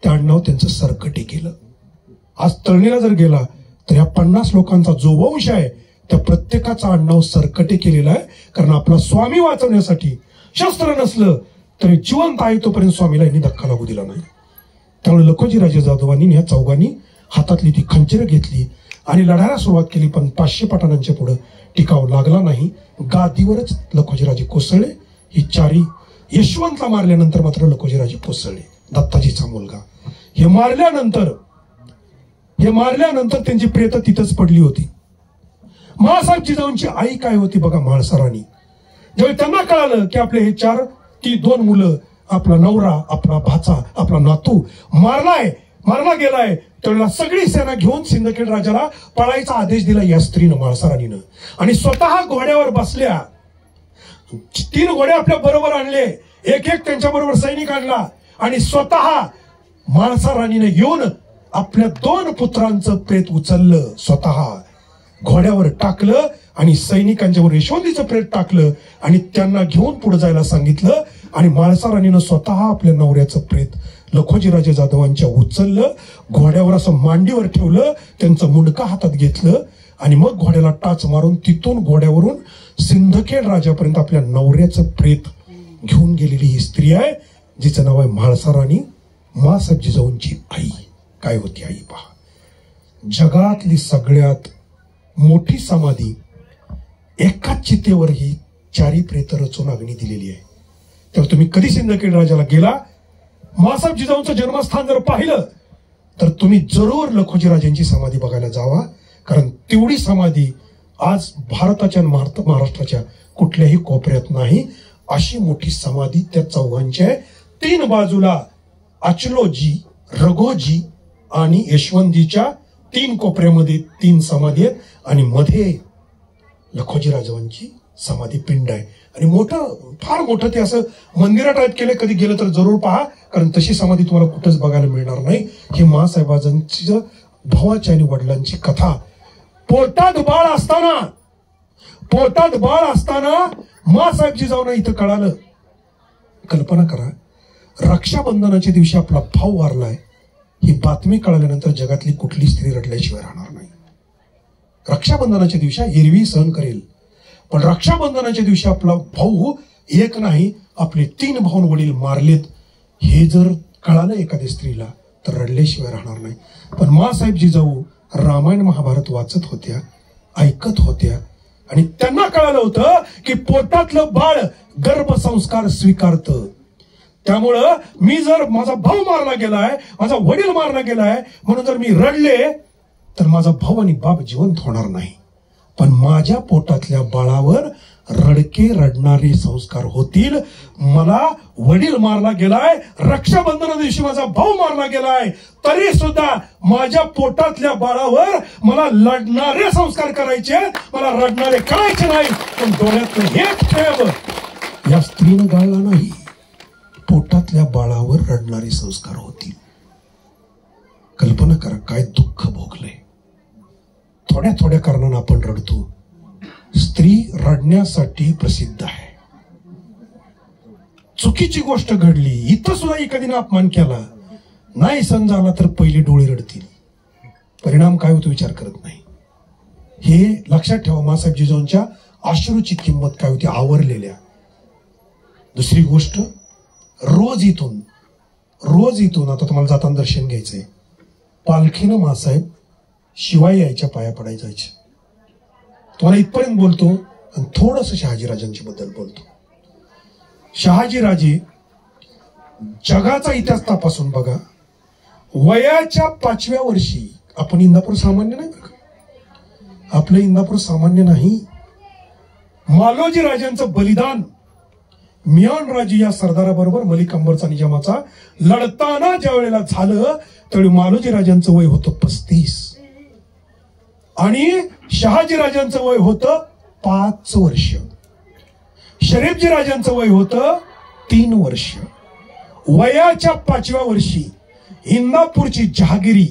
त्या आडनाव त्यांचं सरकटे केलं. आज तळणीला जर गेला तर या 50 लोकांचा जो वंश आहे त्या प्रत्येकाचा आडनाव सरकटे केलेला आहे. कारण आपला स्वामी वाचवण्यासाठी शस्त्र नसलं तरी जिवंत आहे तोपर्यंत स्वामीला यांनी धक्का लागू दिला नाही. त्यामुळे लखोजीराजे जाधवांनी या चौघांनी हातातली ती खंजीरं घेतली आणि लढायला सुरुवात केली, पण 500 पठाणांच्या पुढे टिकाव लागला नाही. गादीवरच लखोजीराजे कोसळले. ही चारी यशवंतला मारल्यानंतर मात्र लखोजीराजे कोसळले, दत्ताजीचा मुलगा. हे मारल्यानंतर त्यांची प्रेत तिथंच पडली होती. माँसाहेब जिजाऊंची आई काय होती बघा, म्हाळसाराणी. ज्यावेळी त्यांना कळालं की आपले हे 2 मुलं, आपला नवरा, आपला भाचा, आपला नातू मारला गेलाय, त्यावेळेला सगळी सेना घेऊन सिंदखेड राजाला पळायचा आदेश दिला या स्त्रीनं, म्हाळसाराणीनं. आणि स्वतः घोड्यावर बसल्या. 3 घोडे आपल्या बरोबर आणले, एक त्यांच्या बरोबर सैनिक आणला आणि स्वतः म्हाळसाराणीने येऊन आपल्या 2 पुत्रांचं प्रेत उचललं, स्वतः घोड्यावर टाकलं आणि सैनिकांच्यावर यशवंतीचं प्रेत टाकलं आणि त्यांना घेऊन पुढे जायला सांगितलं. आणि म्हाळसाराणीनं स्वतः आपल्या नवऱ्याचं प्रेत लखोजीराजे जाधवांच्या उचललं, घोड्यावर असं मांडीवर ठेवलं, त्यांचं मुंडका हातात घेतलं आणि मग घोड्याला टाच मारून तिथून घोड्यावरून सिंदखेड राजापर्यंत आपल्या नवऱ्याचं प्रेत घेऊन गेलेली ही स्त्री आहे, जिचं नाव आहे म्हाळसाराणी. माँसाहेब जिजाऊंची आई काय होती आई पहा. जगातली सगळ्यात मोठी समाधी एकाच चितेवर ही 4 प्रेत रचून अग्नी दिलेली आहे. तर तुम्ही कधी सिंदखेड राजाला गेला, माँसाहेब जिजाऊंचं जन्मस्थान जर पाहिलं तर तुम्ही जरूर लखोजीराजांची समाधी बघायला जावा, कारण तेवढी समाधी आज भारताच्या महाराष्ट्राच्या कुठल्याही कोपऱ्यात नाही. अशी मोठी समाधी त्या चौघांची आहे. 3 बाजूला अचलोजी, रघोजी आणि यशवंतजीच्या 3 कोपऱ्यामध्ये 3 समाधी आहेत आणि मध्ये लखोजीराजांची समाधी पिंड आहे. आणि फार मोठं ते असं मंदिरा टाईप केलं. कधी गेलं तर जरूर पहा, कारण तशी समाधी तुम्हाला कुठंच बघायला मिळणार नाही. ही माँसाहेबांची भावाची आणि वडिलांची कथा. पोटात बाळ असताना माँसाहेब जिजाऊंना इथं कळालं. कल्पना करा, रक्षाबंधनाच्या दिवशी आपला भाऊ वारलाय ही बातमी कळाल्यानंतर जगातली कुठली स्त्री रडल्याशिवाय राहणार नाही. रक्षाबंधनाच्या दिवशी एरवी सहन करेल, पण रक्षाबंधनाच्या दिवशी आपला भाऊ एक नाही, आपले 3 भाऊ वडील मारलेत हे जर कळालं एखाद्या स्त्रीला तर रडल्याशिवाय राहणार नाही. पण माँसाहेब जिजाऊ रामायण महाभारत वाचत होत्या, ऐकत होत्या आणि त्यांना कळालं होतं की पोटातलं बाळ गर्भसंस्कार स्वीकारतं. त्यामुळं मी जर माझा भाऊ मारला गेलाय, माझा वडील मारला गेलाय म्हणून जर मी रडले तर माझा भाऊ आणि बाप जिवंत होणार नाही, पण माझ्या पोटातल्या बाळावर रडणारे संस्कार होतील. मला वडील मारला गेलाय, रक्षाबंधना दिवशी माझा भाऊ मारला गेलाय, तरी सुद्धा माझ्या पोटातल्या बाळावर मला लढणारे संस्कार करायचे, मला रडणारे करायचे नाही. पण डोळ्यातलं हेच ठेव या स्त्रीनं गाळला नाही. पोटातल्या बाळावर रडणारे संस्कार होतील. कल्पना करा काय दुःख भोगलंय. थोड्या कारणानं आपण रडतो. स्त्री रडण्यासाठी प्रसिद्ध आहे. चुकीची गोष्ट घडली, इथं सुद्धा एखादीनं अपमान केला, नाही सण झाला तर पहिले डोळे रडतील. परिणाम काय होतो विचार करत नाही. हे लक्षात ठेवा. माँसाहेब जिजाऊंच्या अश्रूची किंमत काय होती, आवरलेल्या. दुसरी गोष्ट, रोज इथून आता तुम्हाला जाताना दर्शन घ्यायचंय, पालखीनं माँसाहेब शिवाई यायच्या पाया पडायला जायचे. तुम्हाला इथपर्यंत बोलतो आणि थोडस शहाजीराजांच्या बद्दल बोलतो. शहाजीराजे जगाचा इतिहास तपासून बघा. वयाच्या 5व्या वर्षी, आपण इंदापूर सामान्य नाही बघा, आपलं इंदापूर सामान्य नाही. मालोजी राजांचं बलिदान मियान राजे या सरदाराबरोबर मलिक अंबरचा निजामाचा लढताना ज्या वेळेला झालं त्यावेळी मालोजी राजांचं वय होतं 35 आणि शहाजी राजांचं वय होतं 5 वर्ष. शरीफजी राजांचं वय होतं 3 वर्ष. वयाच्या 5व्या वर्षी इंदापूरची जहागिरी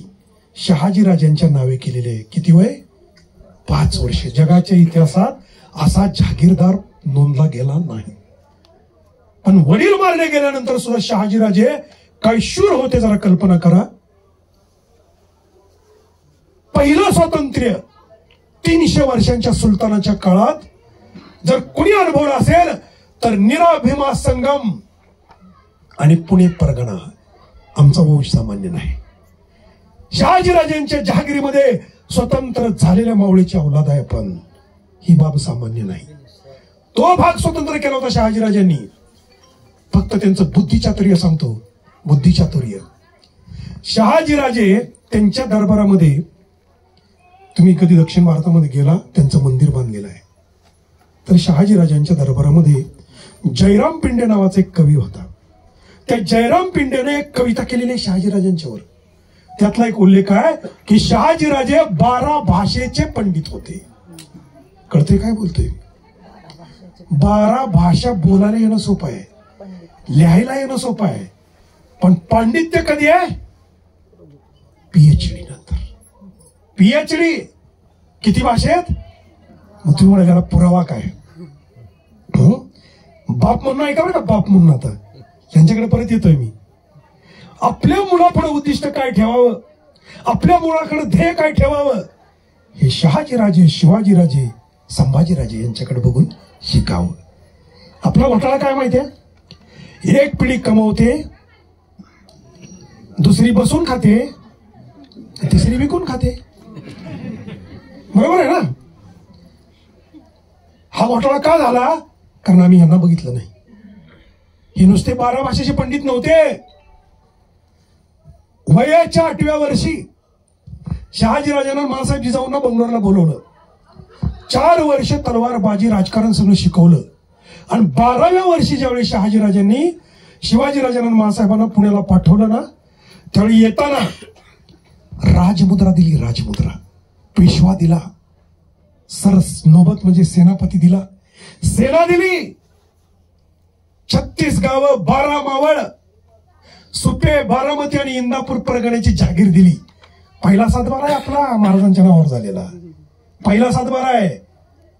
शहाजी राजांच्या नावे केलेली आहे. किती वय? 5 वर्ष. जगाच्या इतिहासात असा जहागीरदार नोंदला गेला नाही. पण वडील मारले गेल्यानंतर सुद्धा शहाजीराजे काय शूर होते जरा कल्पना करा. पहिलं स्वातंत्र्य 300 वर्षांच्या सुलतानाच्या काळात जर कुणी अनुभवलं असेल तर नीरा भीमा संगम आणि पुणे परगणा. आमचा वंश सामान्य नाही. शहाजीराजांच्या जहागिरीमध्ये स्वतंत्र झालेल्या मावळीची औलाद आहे आपण, ही बाब सामान्य नाही. तो भाग स्वतंत्र केला होता शहाजीराजांनी. फक्त त्यांचं बुद्धिचातुर्य सांगतो, बुद्धिचातुर्य. शहाजीराजे त्यांच्या दरबारामध्ये, तुम्ही कधी दक्षिण भारतामध्ये गेला, त्यांचं मंदिर बांधलेलं आहे. तर शहाजीराजांच्या दरबारामध्ये जयराम पिंडे नावाचा एक कवी होता. त्या जयराम पिंडेने एक कविता केलेली आहे शहाजीराजांच्यावर. त्यातला एक उल्लेख आहे की शहाजीराजे 12 भाषेचे पंडित होते. कळते काय बोलतोय? 12 भाषा बोलायला येणं सोपं आहे, लिहायला येणं सोपं आहे, पण पांडित्य कधी आहे? PhD नंतर. PhD किती भाषेत? मग तुम्ही म्हणा त्याला पुरावा काय? बाप म्हणून ऐका बरं का, बाप म्हणून. आता यांच्याकडे परत येतोय मी. आपल्या मुलापुढे उद्दिष्ट काय ठेवावं, आपल्या मुलाकडे ध्येय काय ठेवावं, हे शहाजीराजे, शिवाजीराजे, संभाजीराजे यांच्याकडे बघून शिकावं. आपला घोटाळा काय माहितीये? एक पिढी कमवते, दुसरी बसून खाते, तिसरी विकून खाते. बरोबर आहे ना? हा घोटाळा का झाला? कारण आम्ही यांना बघितलं नाही. हे नुसते 12 भाषेचे पंडित नव्हते. वयाच्या 8व्या वर्षी शहाजीराजांना मासाहेब जिजाऊंना बंगलोरला बोलवलं. 4 वर्ष तलवारबाजी, राजकारण सगळं शिकवलं. आणि 12व्या वर्षी ज्यावेळी शहाजीराजांनी शिवाजीराजांना मासाहेबांना पुण्याला पाठवलं ना, त्यावेळी येताना राजमुद्रा दिली. राजमुद्रा. पेशवा दिला, सर नौबत म्हणजे सेनापती दिला, सेना दिली, 36 गावं, 12 मावळ, सुपे, बारामती आणि इंदापूर परगण्याची जागीर दिली. पहिला सातबारा आहे आपला महाराजांच्या नावावर झालेला. पहिला सातबारा आहे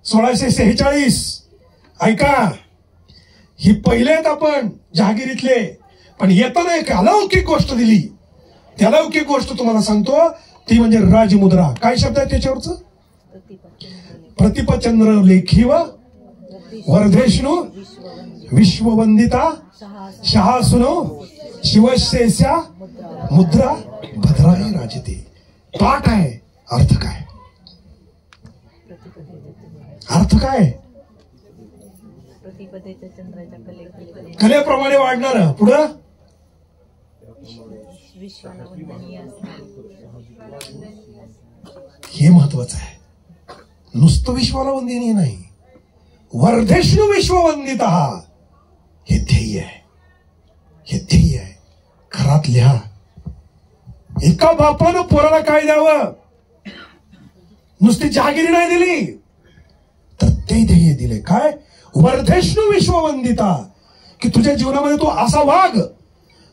1646. ऐका, ही पहिले आहेत आपण जहागिरीतले. पण येताना एक अलौकिक गोष्ट दिली. त्या अलौकिक गोष्ट तुम्हाला सांगतो, ती म्हणजे राजमुद्रा. काय शब्द आहे त्याच्यावरच? प्रतिपचंद्र लेखीव वर्धेष्णू विश्ववंदिता शहासुनो शिवशेषा मुद्रा भद्राय राजते. पाठ आहे. अर्थ काय? अर्थ काय? कलेप्रमाणे वाढणार. पुढं हे महत्वाचं आहे. नुसतं विश्वाला वंदनीय नाही, वर्धेष्णू विश्ववंदिता, हे ध्येय आहे. हे ध्येय आहे. घरात लिहा. एका बापानं पोराला काय द्यावं? नुसती जहागिरी नाही दिली, तर ते ध्येय दिले. काय? वर्धेष्णू विश्ववंदिता, की तुझ्या जीवनामध्ये तू असा वाग,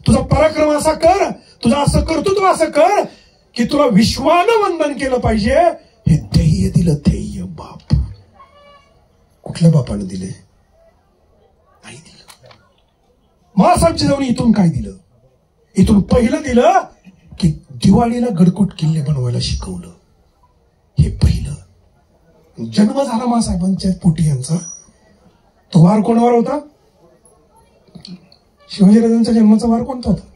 तुझा पराक्रम असा कर, तुझा असं कर्तृत्व असं कर की तुला विश्वानं वंदन केलं पाहिजे. हे ध्येय दिलं. ध्येय बाप. कुठल्या बापाने दिले? नाही दिलं. मासाहेब जिजाऊने इथून काय दिलं? इथून पहिलं दिलं की दिवाळीला गडकोट किल्ले बनवायला शिकवलं. हे पहिलं. जन्म झाला मासाहेबांच्या पोटी यांचा. तो वार कोणावर होता? शिवाजीराजांच्या जन्माचा वार कोणता होता?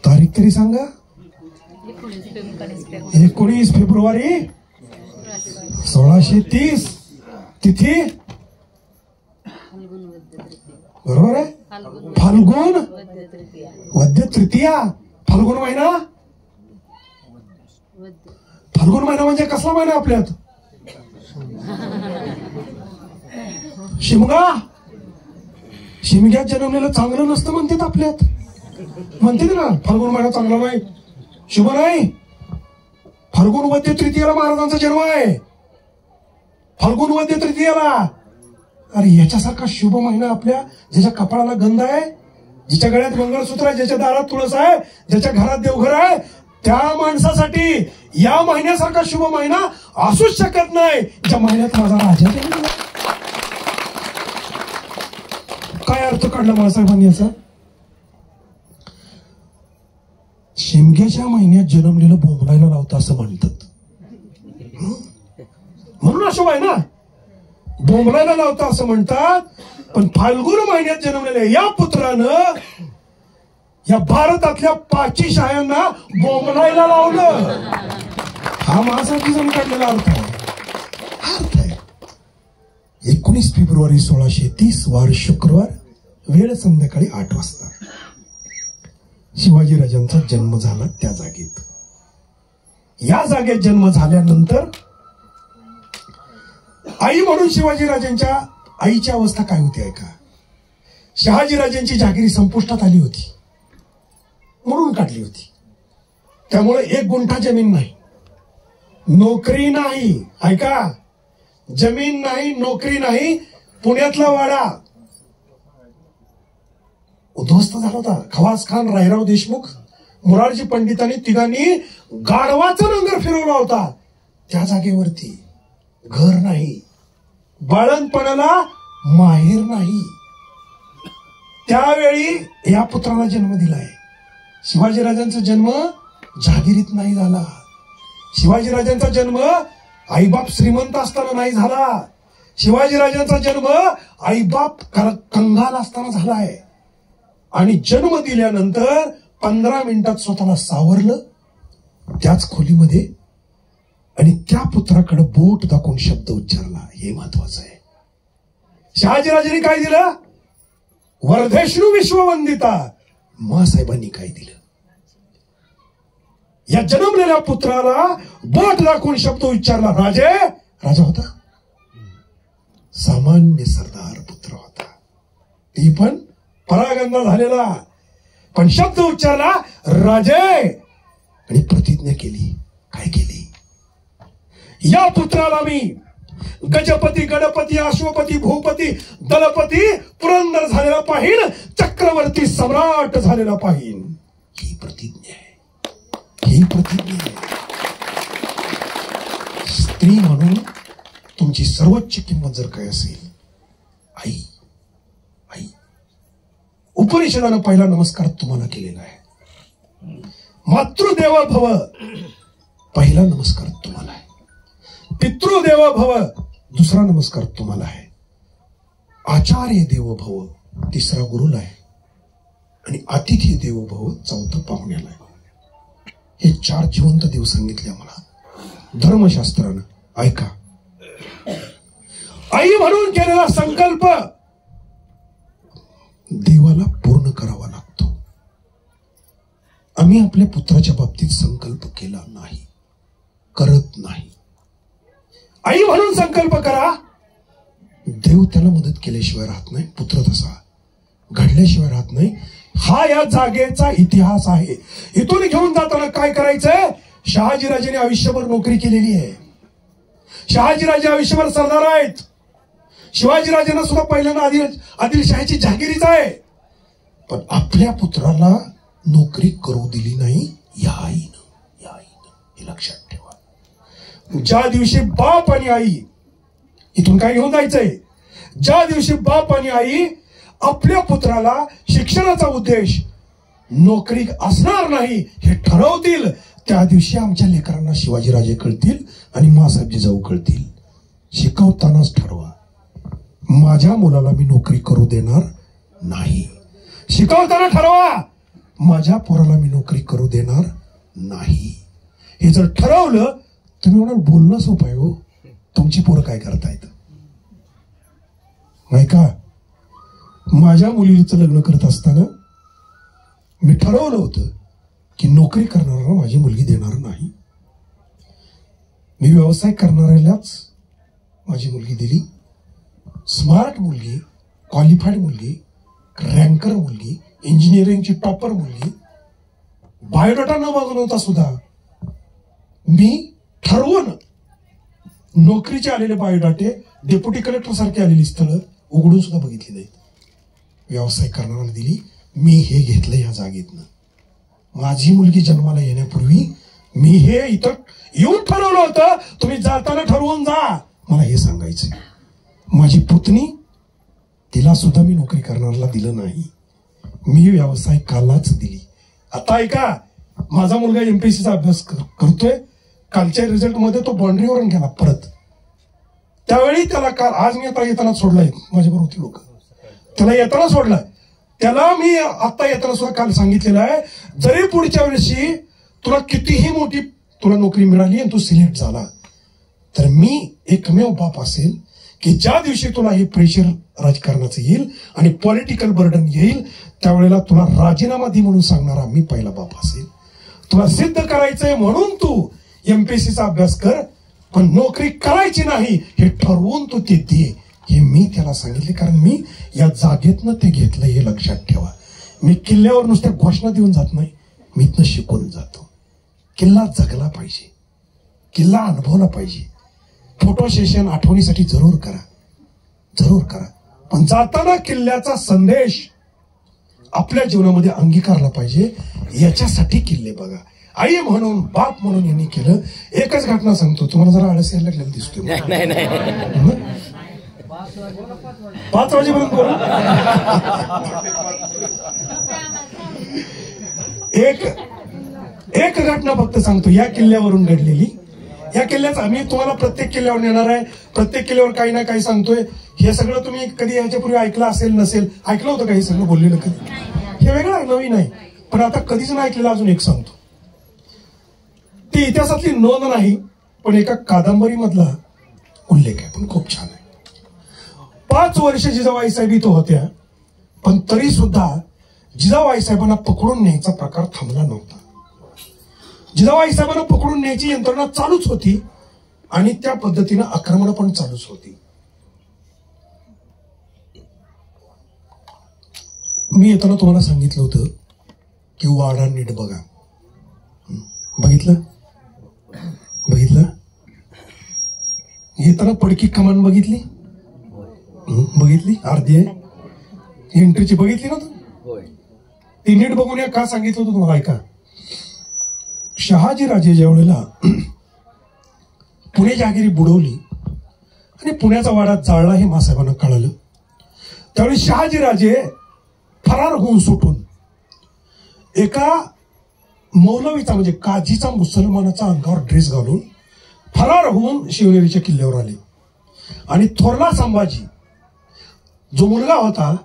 तारीख तरी सांगा. 19 फेब्रुवारी 1630. तिथी बरोबर आहे. फाल्गुन वद्य तृतीया. फाल्गुन महिना. फाल्गुन महिना म्हणजे कसला महिना आपल्यात? शिमगा. शिमग्यात जन्मलेलं चांगलं नसतं म्हणतात आपल्यात. म्हणते ना फाल्गुन महिना चांगला नाही, शुभ नाही. फाल्गुन वद्य तृतीयाला महाराजांचा जन्म आहे. फाल्गुन वद्य तृतीयाला. अरे याच्यासारखा शुभ महिना आपल्या, ज्याच्या कपाळाला गंध आहे, ज्याच्या गळ्यात मंगळसूत्र आहे, ज्याच्या दारात तुळस आहे, ज्याच्या घरात देवघर आहे, त्या माणसासाठी या महिन्यासारखा शुभ महिना असूच शकत नाही, ज्या महिन्यात माझा राजा जन्मला. काय अर्थ काढला बाळासाहेबांनी याचा? शिमग्याच्या महिन्यात जन्मलेलं बोंबलायला लावतं असं म्हणतात. म्हणून अशुभ आहे ना, बोंबलायला लावतं असं म्हणतात. पण फाल्गुन महिन्यात जन्मलेल्या या पुत्रानं या भारतातल्या पाचीशाह्यांना बोंबलायला लावलं. हा महासाहेबांनी काढलेला अर्थ आहे. 19 फेब्रुवारी 1630 वार शुक्रवार, वेळ संध्याकाळी 8 वाजता शिवाजीराजांचा जन्म झाला त्या जागेत. या जागेत जन्म झाल्यानंतर आई म्हणून शिवाजीराजांच्या आईची अवस्था काय होती ऐका. शहाजीराजांची जागिरी संपुष्टात आली होती म्हणून काढली होती. त्यामुळे 1 गुंठा जमीन नाही, नोकरी नाही, ऐका, जमीन नाही, नोकरी नाही. पुण्यातला वाडा उद्ध्वस्त झाला होता. खवास खान, रायराव देशमुख, मोरारजी पंडितांनी तिघांनी गाढवाचा लंगर फिरवला होता. त्या जागेवरती घर नाही, बाळणपणाला माहेर नाही. त्यावेळी या पुत्राला जन्म दिलाय. शिवाजीराजांचा जन्म जहागिरीत नाही झाला. शिवाजीराजांचा जन्म आईबाप श्रीमंत असताना नाही झाला. शिवाजीराजांचा जन्म आईबाप कंगाल असताना झालाय. आणि जन्म दिल्यानंतर 15 मिनिटात स्वतःला सावरलं त्याच खोलीमध्ये आणि त्या पुत्राकडे बोट दाखवून शब्द उच्चारला. हे महत्वाचं आहे. शहाजीराजांनी काय दिलं? वर्धेष्णू विश्ववंदिता. मासाहेबांनी काय दिलं? या जन्मलेल्या पुत्राला बोट दाखवून शब्द उच्चारला. राजा होता, सामान्य सरदार पुत्र होता, ती पण परागंदा झालेला, पण शब्द उच्चारला राजे आणि प्रतिज्ञा केली. काय केली? या पुत्राला मी गजपती, गणपती, अश्वपती, भूपती, दलपती, पुरंदर झालेला पाहिन, चक्रवर्ती सम्राट झालेला पाहिन. ही प्रतिज्ञा आहे. ही प्रतिज्ञा आहे. स्त्री म्हणून तुमची सर्वोच्च किंमत जर काय असेल, आई. आई. उपनिषदानं पहिला नमस्कार तुम्हाला केलेला आहे. मातृदेव भव पहिला नमस्कार तुम्हाला आहे. पितृदेव भव दुसरा नमस्कार तुम्हाला आहे. आचार्य देव भव तिसरा गुरुला आहे आणि अतिथी देव भव चौथा पाहुण्याला आहे. हे 4 जिवंत देव सांगितले आम्हाला धर्मशास्त्रानं. ऐका, आई म्हणून केलेला संकल्प देवाला पूर्ण करावा लागतो. आम्ही आपल्या पुत्राच्या बाबतीत संकल्प केला नाही, करत नाही. आई म्हणून संकल्प करा. देव त्याला मदत केल्याशिवाय राहत नाही. पुत्र तसा घडल्याशिवाय राहत नाही. हा या जागेचा इतिहास आहे. इथून घेऊन जाताना काय करायचंय? शहाजीराजांनी आयुष्यभर नोकरी केलेली आहे. शहाजीराजे आयुष्यभर सरदार आहेत. शिवाजीराजांना सुद्धा पहिल्यांदा आदिलशाहीची जहागिरीच आहे. पण आपल्या पुत्राला नोकरी करू दिली नाही या आईनं. हे लक्षात ठेवा. ज्या दिवशी बाप आणि आई, इथून काय घेऊन जायचंय? ज्या दिवशी बाप आणि आई आपल्या पुत्राला शिक्षणाचा उद्देश नोकरी असणार नाही हे ठरवतील, त्या दिवशी आमच्या लेकरांना शिवाजीराजे कळतील आणि मासाहेब जिजाऊ कळतील. शिकवतानाच ठरवा, माझ्या मुलाला मी नोकरी करू देणार नाही. शिकवताना ठरवा, माझ्या पोराला मी नोकरी करू देणार नाही. हे जर ठरवलं, तुम्ही म्हणाल बोलणं सोपं आहे हो, तुमची पोरं काय करतायत? नाही का? माझ्या मुलीचं लग्न करत असताना मी ठरवलं होतं की नोकरी करणाऱ्याला माझी मुलगी देणार नाही. मी व्यवसाय करणाऱ्यालाच माझी मुलगी दिली. स्मार्ट मुलगी, क्वालिफाईड मुलगी, रँकर मुलगी, इंजिनिअरिंगची टॉपर मुलगी, बायोडाटा न बनवता सुद्धा मी ठरवून नोकरीचे आलेले बायोडाटे, डेप्युटी कलेक्टर सारखे आलेली स्थळं उघडून सुद्धा बघितली नाहीत. व्यवसाय करणाऱ्याला दिली. मी हे घेतलं या जागेतनं. माझी मुलगी जन्माला येण्यापूर्वी मी हे इथं येऊन ठरवलं होतं. तुम्ही जाताना ठरवून जा. मला हे सांगायचं, माझी पुतणी, तिला सुद्धा मी नोकरी करणाऱ्याला दिलं नाही. मी व्यावसायिकालाच दिली. आता ऐका, माझा मुलगा एमपीएससीचा अभ्यास करतोय. कालच्या रिझल्ट मध्ये तो बाउंड्रीवरून गेला परत. त्यावेळी त्याला काल, आज मी आता येताना सोडलाय, माझ्याबरोबर होती लोक, त्याला येताना सोडलाय. त्याला मी आता येताना सुद्धा काल सांगितलेलं आहे, जरी पुढच्या वर्षी तुला कितीही मोठी तुला नोकरी मिळाली आणि तू सिलेक्ट झाला, तर मी एकमेव बाप असेल की ज्या दिवशी तुला हे प्रेशर राजकारणाचं येईल आणि पॉलिटिकल बर्डन येईल, त्यावेळेला तुला राजीनामा दे म्हणून सांगणारा मी पहिला बाप असेल. तुला सिद्ध करायचंय म्हणून तू एमपीएससीचा अभ्यास कर, पण नोकरी करायची नाही हे ठरवून तू ते दे, हे मी त्याला सांगितले. कारण मी या जागेतनं ते घेतलं, हे लक्षात ठेवा. मी किल्ल्यावर नुसत्या घोषणा देऊन जात नाही, मी इथनं शिकून जातो. किल्ला जगला पाहिजे, किल्ला अनुभवला पाहिजे. फोटो सेशन आठवणीसाठी जरूर करा, जरूर करा, पण जाताना किल्ल्याचा संदेश आपल्या जीवनामध्ये अंगीकारला पाहिजे. याच्यासाठी किल्ले बघा. आई म्हणून बाप म्हणून यांनी केलं. एकच घटना सांगतो तुम्हाला, जरा आळस यायला लागलेला दिसतोय. 5 वाजेपर्यंत बोलू. एक घटना फक्त सांगतो या किल्ल्यावरून घडलेली. या किल्ल्याचा मी तुम्हाला प्रत्येक किल्ल्यावर नेणार आहे, प्रत्येक किल्ल्यावर काही ना काही सांगतोय. हे सगळं तुम्ही कधी याच्यापूर्वी ऐकलं असेल नसेल, ऐकलं होतं का हे सगळं बोललेलं कधी? हे वेगळं आहे, नवीन आहे, पण आता कधीच नाही ऐकलेलं. अजून एक सांगतो, ती इतिहासातली नोंद नाही पण एका कादंबरी मधला उल्लेख आहे, पण खूप छान आहे. 5 वर्ष जिजाबाई साहेब इथं होत्या, पण तरी सुद्धा जिजाबाई साहेबांना पकडून न्यायचा प्रकार थांबला नव्हता. जिजाबाई साहेबांना पकडून न्यायची यंत्रणा चालूच होती आणि त्या पद्धतीनं आक्रमण पण चालूच होती. मी येताना तुम्हाला सांगितलं होतं की वाडा नीट बघा. बघितलं बघितलं येताना पडकी कमान बघितली, बघितली अर्धी आहे एंट्रीची, बघितली ना तू? ती नीट बघून या. का सांगितलं होतं तुम्हाला ऐका. शहाजी राजे ज्या वेळेला पुणे जहागिरी बुडवली आणि पुण्याचा वाडा जाळला हे मासाहेबांना कळालं, त्यावेळी शहाजी राजे फरार होऊन सुटून एका मौलवीचा म्हणजे काझीचा मुसलमानाचा अंगावर ड्रेस घालून फरार होऊन शिवनेरीच्या किल्ल्यावर आले. आणि थोरला संभाजी जो मुलगा होता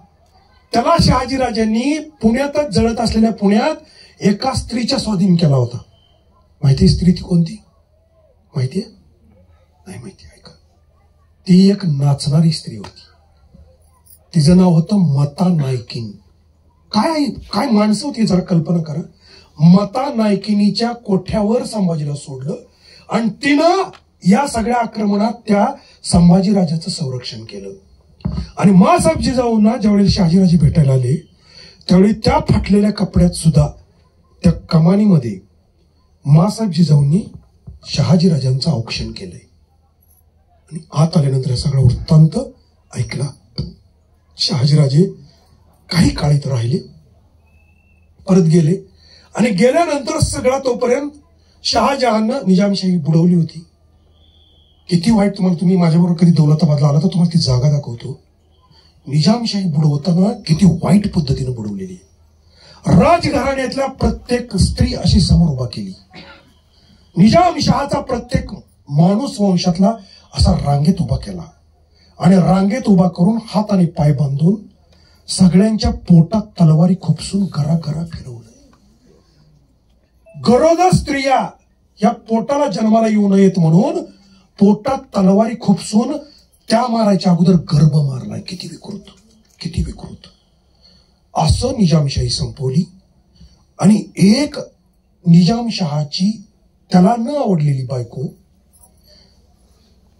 त्याला शहाजीराजांनी पुण्यातच जळत असलेल्या पुण्यात एका स्त्रीच्या स्वाधीन केला होता. माहिती स्त्री ती कोणती? माहितीये? नाही माहिती. ऐका, ती एक नाचणारी स्त्री होती. तिचं नाव होतं मता नायकिन. काय माणसं होती जरा कल्पना करा. मता नायकिनीच्या कोठ्यावर संभाजीला सोडलं आणि तिनं या सगळ्या आक्रमणात त्या संभाजीराजाचं संरक्षण केलं. आणि मासाहेब जिजाऊंना ज्यावेळी शहाजीराजे भेटायला आले त्यावेळी त्या फाटलेल्या कपड्यात सुद्धा त्या कमानीमध्ये मासाहेब जिजाऊंनी शहाजीराजांचं औक्षण केलंय. आणि आत आल्यानंतर सगळा वृत्तांत ऐकला. शहाजीराजे काही काळ इथं राहिले, परत गेले आणि गेल्यानंतर सगळा तोपर्यंत शहाजहाननं निजामशाही बुडवली होती. किती वाईट. तुम्ही माझ्याबरोबर कधी दौलताबादला आला तर तुम्हाला ती जागा दाखवतो. निजामशाही बुडवताना किती वाईट पद्धतीने बुडवलेली. राजघराण्यातल्या प्रत्येक स्त्री अशी समोर उभा केली. निजामशहाचा प्रत्येक माणूस वंशातला असा रांगेत उभा केला आणि रांगेत उभा करून हात आणि पाय बांधून सगळ्यांच्या पोटात तलवारी खुपसून घराघरा फिरवलं. गरोदर स्त्रिया या पोटाला जन्माला येऊ नयेत म्हणून पोटात तलवारी खुपसून त्या मारायच्या अगोदर गर्भ मारलाय. किती विकृत, किती विकृत. असं निजामशाही संपवली. आणि एक निजामशहाची त्याला न आवडलेली बायको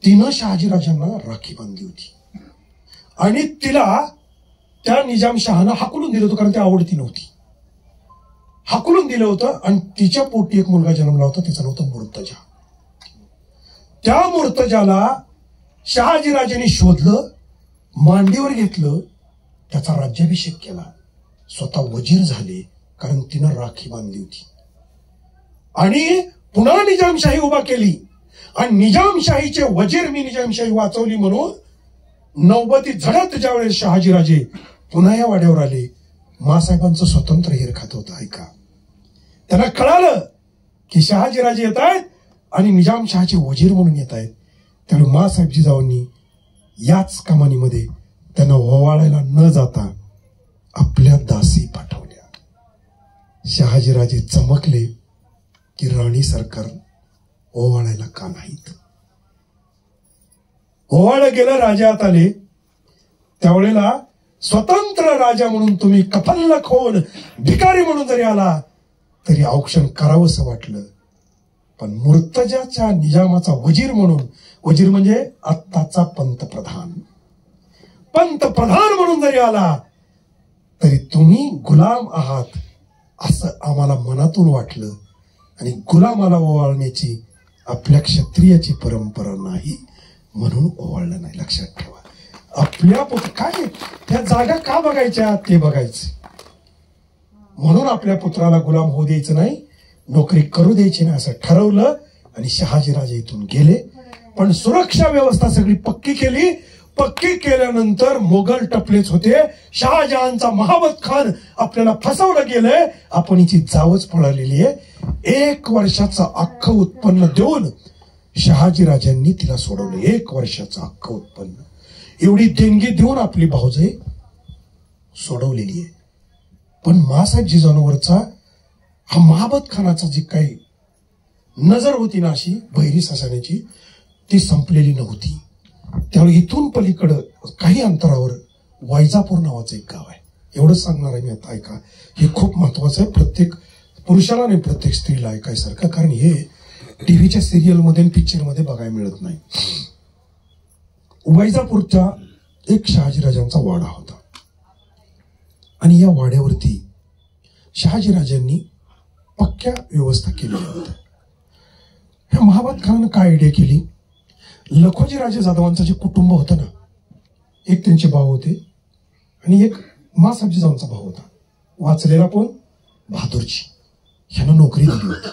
तिनं शहाजीराजांना राखी बांधली होती आणि तिला त्या निजामशहानं हाकलून दिलं होतं, कारण ती आवडती नव्हती. हाकलून दिलं होतं आणि तिच्या पोटी एक मुलगा जन्मला होता, त्याचं नाव होतं मुर्तजा. त्या मुर्तजाला शहाजीराजांनी शोधलं, मांडीवर घेतलं, त्याचा राज्याभिषेक केला, स्वतः वजीर झाले, कारण तिनं राखी बांधली होती. आणि पुन्हा निजामशाही उभा केली आणि निजामशाहीचे वजीर मी निजामशाही वाचवली म्हणून नौबती झडत ज्यावेळेस शहाजीराजे पुन्हा या वाड्यावर आले, मासाहेबांचं स्वतंत्र हेर खात होतं. ऐका, त्यांना कळालं की शहाजीराजे येत आहेत आणि निजामशहाचे वजीर म्हणून येत आहेत. त्यामुळे मासाहेब जिजाऊंनी याच कमानीमध्ये त्यांना ओवाळायला न जाता आपल्या दासी पाठवल्या. शहाजीराजे चमकले की राणी सरकार ओवाळायला का नाहीत. ओवाळलं गेलं, राजात आले. त्यावेळेला स्वतंत्र राजा म्हणून तुम्ही कफल्लक होऊन भिकारी म्हणून जरी आला तरी औक्षण करावंसं वाटलं. पण मुर्तजाच्या निजामाचा वजीर म्हणून, वजीर म्हणजे आत्ताचा पंतप्रधान, पंतप्रधान म्हणून जरी आला तरी तुम्ही गुलाम आहात असं आम्हाला मनातून वाटलं. आणि गुलामाला ओवाळण्याची आपल्या क्षत्रियाची परंपरा नाही म्हणून ओवाळलं नाही. लक्षात ठेवा. आपल्या काय त्या जागा का बघायच्या ते बघायचं. म्हणून आपल्या पुत्राला गुलाम होऊ द्यायचं नाही, नोकरी करू द्यायची नाही असं ठरवलं. आणि शहाजीराजे इथून गेले. पण सुरक्षा व्यवस्था सगळी पक्की केली. पक्की केल्यानंतर मोगल टपलेच होते. शहाजहानचा महाबत खान आपल्याला फसवलं गेलंय. आपण हिची जावच पळालेली आहे. 1 वर्षाचं अख्खं उत्पन्न देऊन शहाजीराजांनी तिला सोडवलं. 1 वर्षाचं अख्खं उत्पन्न एवढी देणगी देऊन आपली भाऊजाई सोडवलेली आहे. पण मासाहेब जिजाऊवरचा हा महाबत खानाचा जी काही नजर होती ना अशी बहिरी ससाण्याची, ती संपलेली नव्हती. त्यामुळे इथून पलीकडं काही अंतरावर वैजापूर नावाचं एक गाव आहे. एवढंच सांगणार आहे मी आता. ऐका, हे खूप महत्वाचं आहे. प्रत्येक पुरुषाला नाही, प्रत्येक स्त्रीला ऐकायसारखं. कारण हे टीव्हीच्या सिरियलमध्ये पिक्चरमध्ये बघायला मिळत नाही. वैजापूरचा एक शहाजीराजांचा वाडा होता. आणि या वाड्यावरती शहाजीराजांनी पक्क्या व्यवस्था केलेल्या होत्या. ह्या महाबत खानानं काय आयडिया केली, लखोजी राजे जाधवांचं जे कुटुंब होतं ना, एक त्यांचे भाऊ होते आणि एक मासाहेब जिजाऊंचा भाऊ होता. वाचलेला कोण, बहादूरजी. ह्यानं नोकरी दिली होती.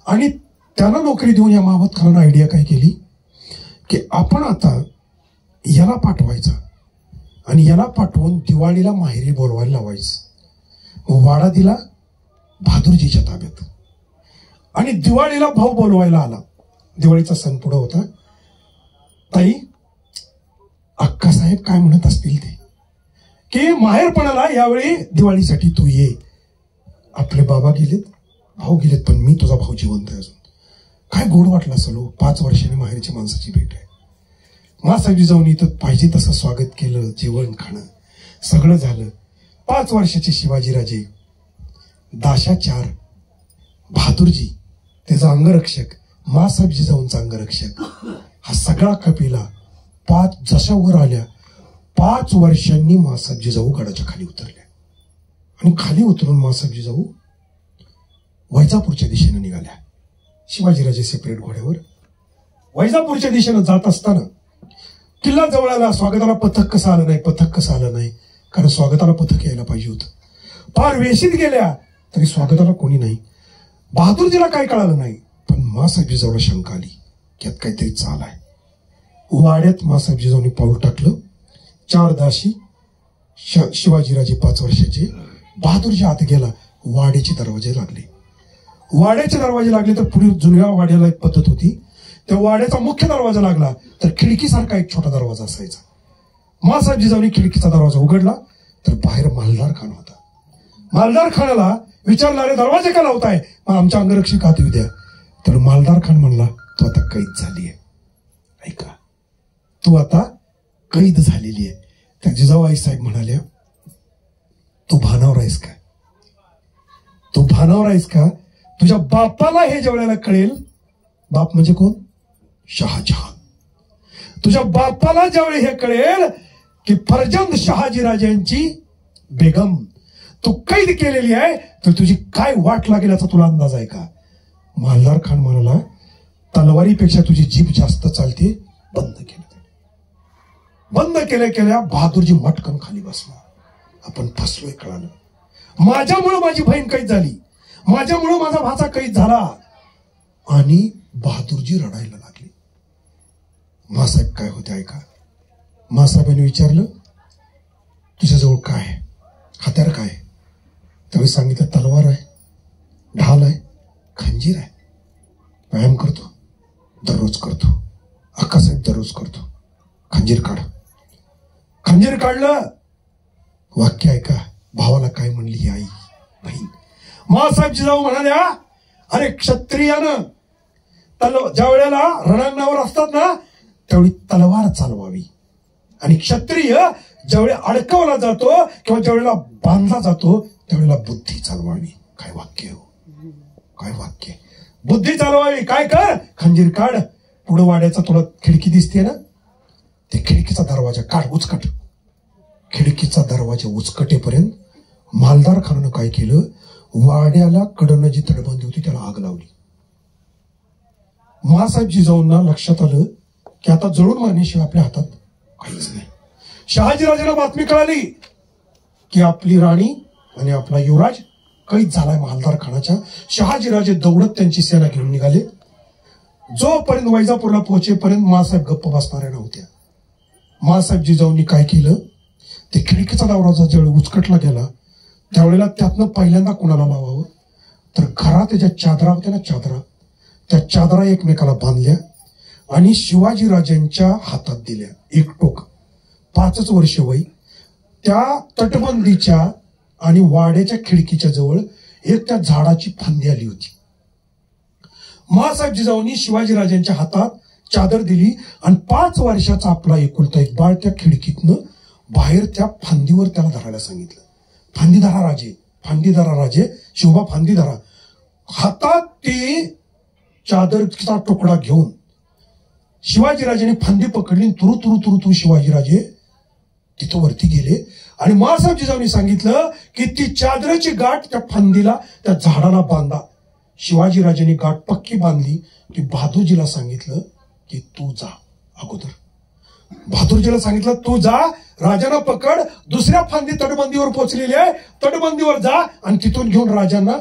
आणि त्यांना नोकरी देऊन या महाबत खानानं आयडिया काय केली की आपण आता याला पाठवायचा आणि याला पाठवून दिवाळीला माहेरी बोलवायला लावायचं. वाडा दिला बहादूरजीच्या ताब्यात. आणि दिवाळीला भाऊ बोलवायला आला. दिवाळीचा सण पुढे होता. ताई, अक्कासाहेब काय म्हणत असतील ते की माहेरपणाला यावेळी दिवाळीसाठी तू ये. आपले बाबा गेलेत, भाऊ गेलेत, पण मी तुझा भाऊ जिवंत आहे अजून. काय गोड वाटलं असेल. 5 वर्षांनी माहेरच्या माणसाची भेट आहे. मासाहेब जिजाऊंनी इथं पाहिजे तसं स्वागत केलं. जेवण खाणं सगळं झालं. 5 वर्षाचे शिवाजीराजे, दाशा 4, बहादूरजी त्याचा अंगरक्षक, मासाहेब जिजाऊंचा अंगरक्षक, हा सगळा कपिला 5 जशा वर आल्या 5 वर्षांनी मासाहेब जिजाऊ गडाच्या खाली उतरल्या. आणि खाली उतरून मासाहेब जिजाऊ वैजापूरच्या दिशेने निघाल्या. शिवाजीराजे सेपरेट घोड्यावर वैजापूरच्या दिशेनं जात असताना किल्ला जवळ आला. स्वागताला पथक कसं आलं नाही, पथक कसं आलं नाही, कारण स्वागताला पथक यायला पाहिजे होतं. फार वेशीत गेल्या तरी स्वागताला कोणी नाही. बहादूरजीला काय कळालं नाही. पण मासाहेब जिजाऊला शंका आली की यात काहीतरी चाल आहे. वाड्यात मासाहेब जिजाऊंनी पाऊल टाकलं. 4 दासी, शिवाजीराजे 5 वर्षाचे, बहादूरजी आत गेला. वाड्याचे दरवाजे लागले. वाड्याचे दरवाजे लागले तर पुढे जुन्या वाड्याला एक पद्धत होती. त्या वाड्याचा मुख्य दरवाजा लागला तर खिडकीसारखा एक छोटा दरवाजा असायचा. मासाहेब जिजाऊंनी खिडकीचा दरवाजा उघडला तर बाहेर मालदार खान होता. मालदार खानाला विचारलं, अरे दरवाजे का लावताय, मग आमच्या अंगरक्षक हात येऊ द्या. तर मालदार खान म्हणला, तू आता कैद झाली आहे. ऐका, तू आता कैद झालेली आहे. त्या जिजाऊबाई साहेब म्हणाल्या, तू भानावर आहेस का, तू भानावर आहेस का. तुझ्या बापाला हे ज्या वेळेला कळेल, बाप म्हणजे कोण, शहाजहान. तुझ्या बापाला ज्यावेळी हे कळेल की फर्जंद शहाजीराजांची बेगम तू कैद केलेली आहे, तर तुझी काय वाट लागेल याचा तुला अंदाज आहे का. मालदार खान म्हणाला, तलवारीपेक्षा तुझी जीभ जास्त चालते. बंद केलं. बंद केल्या बहादूरजी मटकन खाली बसला. आपण फसलोय कळालं. माझ्यामुळे माझी बहीण कैद झाली, माझ्यामुळे माझा भाचा कैद झाला. आणि बहादूरजी रडायला लागले. मासाहेब काय होते ऐका. मासाहेबांनी विचारलं, तुझ्याजवळ काय आहे, हत्यार काय आहे. त्यावेळी सांगितलं, तलवार आहे, ढाल आहे, खंजीर आहे. व्यायाम करतो, दररोज करतो. अक्कासाहेब दररोज करतो. खंजीर काढ. खंजीर काढलं. वाक्य ऐका, भावाला काय म्हणली ही आई बहीण. माँसाहेब जिजाऊ म्हणाल्या, अरे क्षत्रियानं ज्या वेळेला रणांगणावर असतात ना त्यावेळी तलवार चालवावी, आणि क्षत्रिय ज्यावेळी अडकवला जातो किंवा ज्यावेळेला बांधला जातो त्यावेळेला बुद्धी चालवावी. काय वाक्य हो, काय वाक्य. बुद्धी चालवावी. काय कर, खंजीर काढ, पुढे वाड्याचा तुला खिडकी दिसते ना, ते खिडकीचा दरवाजा काढ, उचकट. खिडकीचा दरवाजा उचकटेपर्यंत मालदार खानानं काय केलं, वाड्याला कडनं जी तटबंदी होती त्याला आग लावली. माँसाहेब जिजाऊंना लक्षात आलं की आता जळून मारण्याशिवाय आपल्या हातात काहीच नाही. शहाजीराजांना बातमी कळाली की आपली राणी आणि आपला युवराज कैद झालाय मालदार खानाच्या. शहाजीराजे दौडत त्यांची सेना घेऊन निघाले. जोपर्यंत वैजापूरला पोहोचेपर्यंत माँसाहेब गप्प बसणाऱ्या नव्हत्या. माँसाहेब जिजाऊंनी काय केलं, ते खिडकीचा दरवाजा ज्यावेळी उचकटला गेला त्यावेळेला त्यातनं पहिल्यांदा कुणाला लावावं, तर घरात ज्या चादरा होत्या ना, चादरा, त्या चादरा एकमेकाला बांधल्या आणि शिवाजीराजांच्या हातात दिल्या. एक टोक, 5 वर्ष वय. त्या तटबंदीच्या आणि वाड्याच्या खिडकीच्या जवळ एक त्या झाडाची फांदी आली होती. माँसाहेब जिजाऊंनी शिवाजीराजांच्या हातात चादर दिली आणि 5 वर्षाचा आपला एकुलता एक बाळ त्या खिडकीतनं बाहेर त्या फांदीवर त्याला धरायला सांगितलं. फांदी धरा राजे, फांदी धरा राजे, शिवबा फांदी धरा. हातात ती चादरचा तुकडा घेऊन शिवाजीराजांनी फांदी पकडली. तुरु तुरु तुरु तुरु शिवाजीराजे तिथं वरती गेले आणि माँसाहेब जिजाऊंनी सांगितलं की ती चादराची गाठ त्या फांदीला, त्या झाडाला बांधा. शिवाजीराजांनी गाठ पक्की बांधली की बहादूरजीला सांगितलं की तू जा अगोदर. बहादूरजीला सांगितलं तू जा, राजांना पकड, दुसऱ्या फांदी तटबंदीवर पोहोचलेली आहे, तटबंदीवर जा आणि तिथून घेऊन राजांना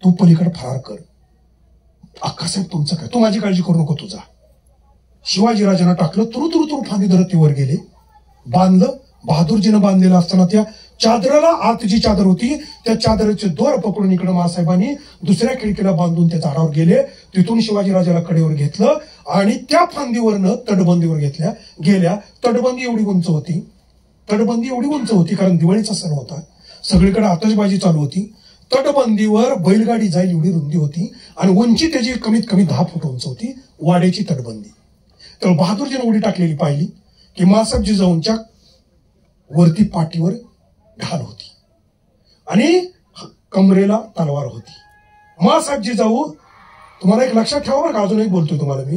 तू पलीकडे फरार कर. अक्कासाहेब तुमचं काय, तू माझी काळजी करू नको, तू जा. शिवाजीराजांना टाकलं, तुरु तुरु तुरु फांदी धरत ते वर गेले, बांधलं. बहादूरजीनं बांधलेलं असताना त्या चादराला, आत जी चादर होती त्या चादराचे दोर पकडून इकडे माँसाहेबांनी दुसऱ्या खिडकीला बांधून त्या झाडावर गेले. तिथून शिवाजीराजाला कडेवर घेतलं आणि त्या फांदीवरनं तटबंदीवर गेल्या. तटबंदी एवढी उंच होती, तटबंदी एवढी उंच होती कारण दिवाळीचा सण होता, सगळीकडे आतषबाजी चालू होती. तटबंदीवर बैलगाडी जाईल एवढी रुंदी होती आणि उंची त्याची कमीत कमी 10 फूट उंच होती वाड्याची तटबंदी. तर बहादूरजीने उडी टाकलेली पाहिली की माँसाहेब जिजाऊंच्या वरती पाठीवर ढाल होती आणि कमरेला तलवार होती. माँसाहेब जिजाऊ, तुम्हाला एक लक्षात ठेवा बरं का, अजूनही बोलतोय तुम्हाला मी,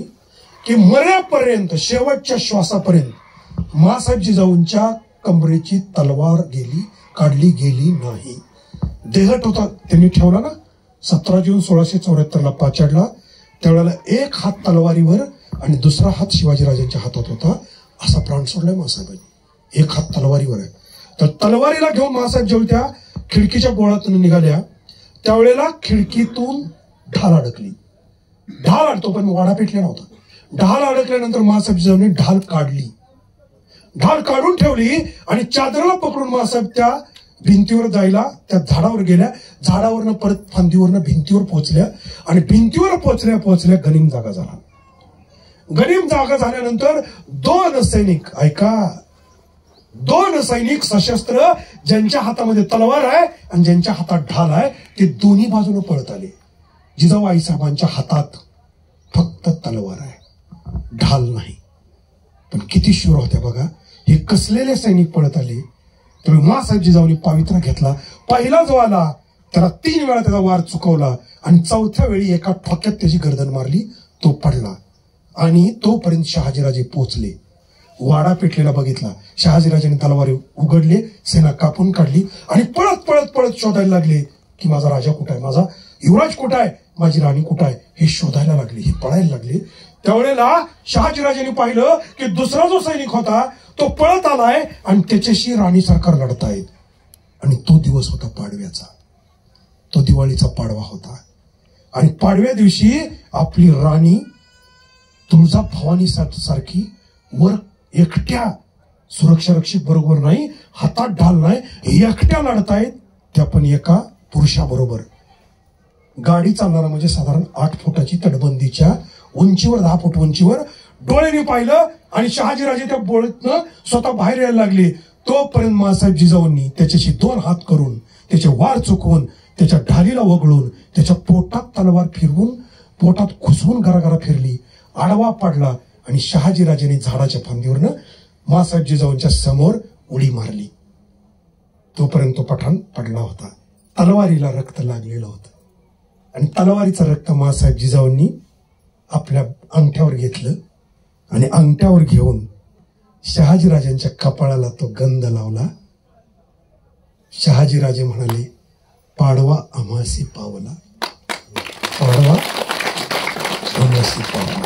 की मरेपर्यंत, शेवटच्या श्वासापर्यंत माँसाहेब जिजाऊंच्या कमरेची तलवार काढली गेली नाही. देहट होता त्यांनी ठेवला ना, 17 जून 1674 पाचाडला, त्यावेळेला एक हात तलवारीवर आणि दुसरा हात शिवाजीराजांच्या हातात होता. असा प्राण सोडलाय माँसाहेबांनी. एक हात तलवारीवर आहे. तर तलवारीला घेऊन माँसाहेब जेव्हा त्या खिडकीच्या बोळातून निघाल्या त्यावेळेला खिडकीतून ढाल अडकली. ढाल तो पण वाडा पेटला नव्हता. ढाल अडकल्यानंतर माँसाहेब जिजाऊंनी ढाल काढली, ढाल काढून ठेवली आणि चादराला पकडून माँसाहेब त्या भिंतीवर जायला त्या झाडावर गेल्या. झाडावरनं परत फांदीवरनं भिंतीवर पोहोचल्या आणि भिंतीवर पोहोचल्या गनिम जागा झाला. गनिम जागा झाल्यानंतर 2 सैनिक, ऐका, 2 सैनिक सशस्त्र, ज्यांच्या हातामध्ये तलवार आहे आणि ज्यांच्या हातात ढाल आहे, ते दोन्ही बाजूने पळत आले. जिजाऊ आईसाहेबांच्या हातात फक्त तलवार आहे, ढाल नाही. पण किती शूर होत्या बघा. हे कसलेले सैनिक पळत आले. तर माँसाहेब जिजाऊंनी पावित्रा घेतला. पहिला जो आला त्याला 3 वेळा त्याचा वार चुकवला आणि 4थ्या वेळी एका ठोक्यात त्याची गर्दन मारली. तो पडला आणि तोपर्यंत शहाजीराजे पोहोचले. वाडा पेटलेला बघितला. शहाजीराजांनी तलवारी उघडले, सेना कापून काढली आणि पळत पळत पळत शोधायला लागले की माझा राजा कुठं आहे, माझा युवराज कुठं आहे, माझी राणी कुठं आहे, हे शोधायला लागले, हे पळायला लागले. त्यावेळेला शहाजीराजांनी पाहिलं की दुसरा जो सैनिक होता तो पळत आलाय आणि त्याच्याशी राणी सरकार लढतायत. आणि तो दिवस होता पाडव्याचा, तो दिवाळीचा पाडवा होता. आणि पाडव्या दिवशी आपली राणी तुळजा भवानी सारखी वर एकट्या, सुरक्षा रक्षक बरोबर नाही, हातात ढाल नाही, एकट्या लढतायत. त्या पण एका पुरुषाबरोबर. गाडी चालणारा म्हणजे साधारण 8 फुटाची तटबंदीच्या उंचीवर, 10 फूट उंचीवर. डोळ्यांनी पाहिलं आणि शहाजीराजे त्या बोळीतनं स्वतः बाहेर यायला लागले. तोपर्यंत माँसाहेब जिजाऊंनी त्याच्याशी 2 हात करून त्याचे वार चुकवून त्याच्या ढालीला वगळून त्याच्या पोटात तलवार फिरवून पोटात खुसवून घराघरा फिरली, आडवा पाडला आणि शहाजीराजांनी झाडाच्या फांदीवरनं माँसाहेब जिजाऊंच्या समोर उडी मारली. तोपर्यंत तो पठाण पडला होता. तलवारीला रक्त लागलेलं होतं आणि तलवारीचं रक्त माँसाहेब जिजाऊंनी आपल्या अंगठ्यावर घेतलं आणि अंगठ्यावर घेऊन शहाजीराजांच्या कपाळाला तो गंध लावला. शहाजीराजे म्हणाले, पाडवा अमासी पावला, पाडवा अमासी पावला.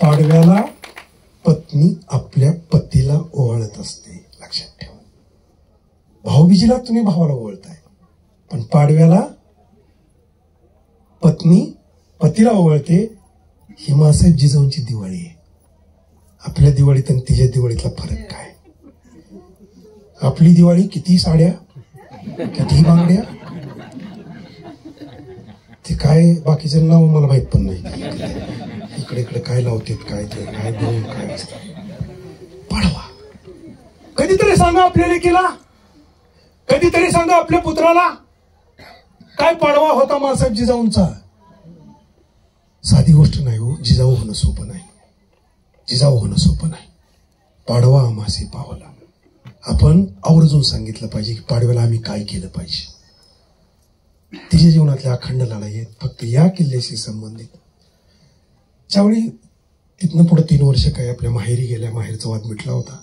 पाडव्याला पत्नी आपल्या पतीला ओवाळत असते, लक्षात ठेवा. भाऊबीजीला तुम्ही भावाला ओवाळताय, पण पाडव्याला पत्नी पतीला ओवाळते. ही माँसाहेब जिजाऊंची दिवाळी आहे. आपल्या दिवाळीत आणि तिच्या दिवाळीतला फरक काय? आपली दिवाळी किती साड्या, किती बांगड्या, ते काय बाकीचं नाव मला माहित पण नाही. इकडे इकडे काय लावतात, काय ते काय दोन काय असतात. पाडवा कधीतरी सांगा आपल्या लेकीला, कधीतरी सांगा आपल्या पुत्राला, काय पाडवा होता माँसाहेब जिजाऊंचा. साधी गोष्ट नाही हो. जिजाऊ होणं सोपं नाही, जिजाऊ होणं सोपं नाही. पाडवा अमासी पावला. आपण आवर्जून सांगितलं पाहिजे की पाडव्याला आम्ही काय केलं पाहिजे. तिच्या जीवनातल्या अखंड लढाई आहेत फक्त या किल्ल्याशी संबंधित. ज्यावेळी तिथनं पुढे 3 वर्ष काय आपल्या माहेरी गेल्या, माहेरचा वाद मिटला होता.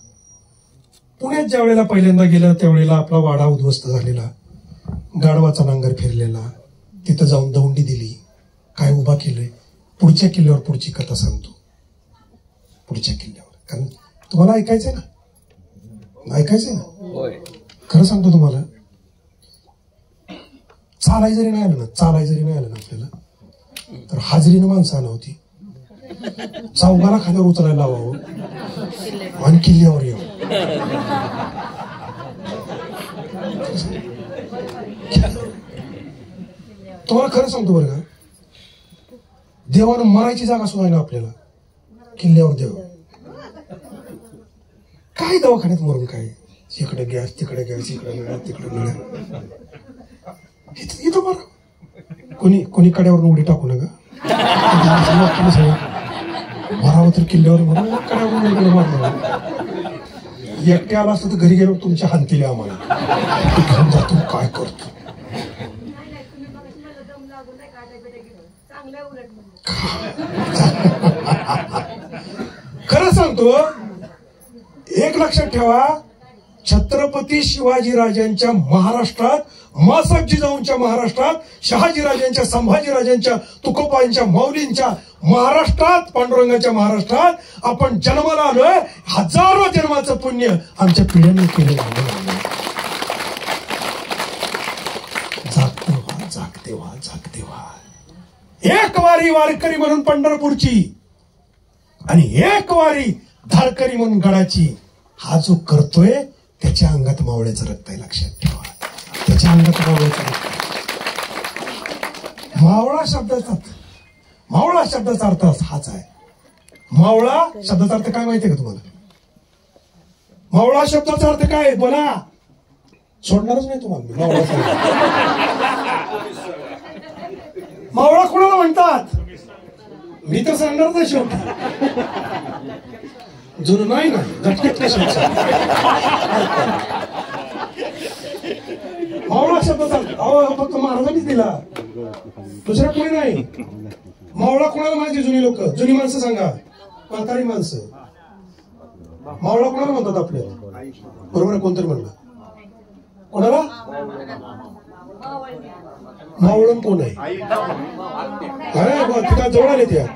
पुण्यात ज्या वेळेला पहिल्यांदा गेलं त्यावेळेला आपला वाडा उद्ध्वस्त झालेला, गाढवाचा नांगर फिरलेला, तिथं जाऊन दौंडी दिली, काय उभा केलंय. पुढच्या किल्ल्यावर पुढची कथा सांगतो, पुढच्या किल्ल्यावर. कारण तुम्हाला ऐकायचंय ना, ऐकायचंय ना. खरं सांगतो तुम्हाला, चालाय जरी नाही आलं ना आपल्याला, तर हाजरीनं माणसं आला होती. चौघाला खांद्यावर उचलायला लावावं आणि किल्ल्यावर यावं. तुम्हाला खरं सांगतो बरं का, देवानं मरायची जागा सुद्धा ना आपल्याला, किल्ल्यावर देव. काय दवाखान्यात मरून काय, इकडे गॅस तिकडे गॅस, इकडे मिळा तिकडे मिळा. इथं बरं कोणी कड्यावर उडी टाकू नका. मरावं तर किल्ल्यावर म्हणून कड्यावर उडी मारणार. एकट्या आला असतं तर घरी गेलो तुमच्या हानतील आम्हाला, घेऊन जातो काय करतो. खरं सांगतो, एक लक्षात ठेवा, छत्रपती शिवाजीराजांच्या महाराष्ट्रात, माँसाहेब जिजाऊंच्या महाराष्ट्रात, शहाजीराजांच्या, संभाजीराजांच्या, तुकोबांच्या, माऊलींच्या महाराष्ट्रात, पांडुरंगाच्या महाराष्ट्रात आपण जन्माला आलोय. हजारो जन्माचं पुण्य आमच्या पिढ्यांनी केलं. जागते व्हा, जागते व्हा, जागते व्हा. एक वारी वारकरी म्हणून पंढरपूरची आणि एक वारी धारकरी म्हणून गडाची. हा जो करतोय त्याच्या अंगात मावळ्याचं रक्त आहे, लक्षात ठेवा. त्याच्या अंगात मावळ्याचं रक्त. मावळा शब्दाचा अर्थ हाच आहे. मावळा शब्दाचा अर्थ काय माहितीये का तुम्हाला? मावळा शब्दाचा अर्थ काय बोला, सोडणारच नाही तुम्हाला. मावळा कोणाला म्हणतात मी तर सांगणार नाही शेवटी. जुनं नाही ना झटक्यात कशाचा मावळा शब्दाचा फक्त महाराजांनीच दिला, दुसरा कोणी नाही. मावळा कोणाला माहिती? जुनी लोक, जुनी माणसं सांगा, म्हातारी माणसं. मावळा कोणाला म्हणतात आपल्याला? बरोबर, कोणतरी म्हणलं. कोणाला? मावळण कोण आहे? तिला जवळ आले त्या.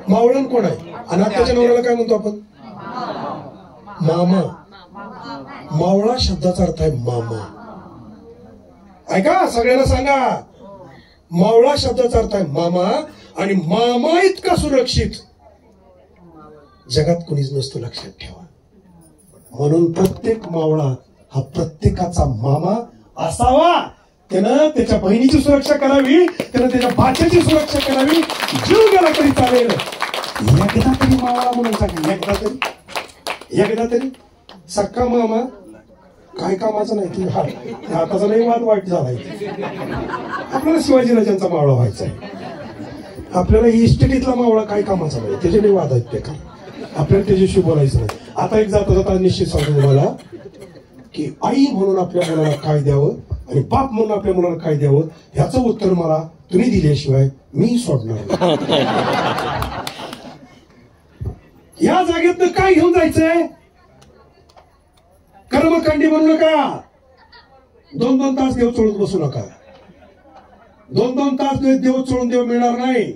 मावळण कोण आहे? आणि आत्ताच्या नवऱ्याला काय म्हणतो आपण? मामा. मावळा शब्दाचा अर्थ आहे मामा. ऐका, सगळ्यांना सांगा, मावळा शब्दाचा अर्थ आहे मामा. आणि मामा इतका सुरक्षित जगात कुणीच नसतो, लक्षात ठेवा. म्हणून प्रत्येक मावळा हा प्रत्येकाचा मामा असावा. त्यानं त्याच्या बहिणीची सुरक्षा करावी, त्यानं त्याच्या भाच्याची सुरक्षा करावी. जीव गेला तरी चालेल, एकदा तरी मावळा म्हणून सांगेल. एकदा तरी सक्का मामा काय कामाचं नाही की हाताचा नाही वाद वाईट झालाय. आपल्याला शिवाजी राजांचा मावळा व्हायचा आहे. आपल्याला इस्टेटीतला मावळा काय कामाचा नाही, त्याच्याने वाद आहेत बेकार. आपल्याला त्याच्याशी बोलायचं नाही. आता एक जाता जाता निश्चित सांगतो तुम्हाला की आई म्हणून आपल्या मुलाला काय द्यावं आणि बाप म्हणून आपल्या मुलाला काय द्यावं ह्याचं उत्तर मला तुम्ही दिल्याशिवाय मी सोडणार. या जागेत काय घेऊन जायचंय? कर्मकांडी बनू नका. 2-2 तास देव चोळून बसू नका. 2-2 तास देव चोळून देव मिळणार नाही.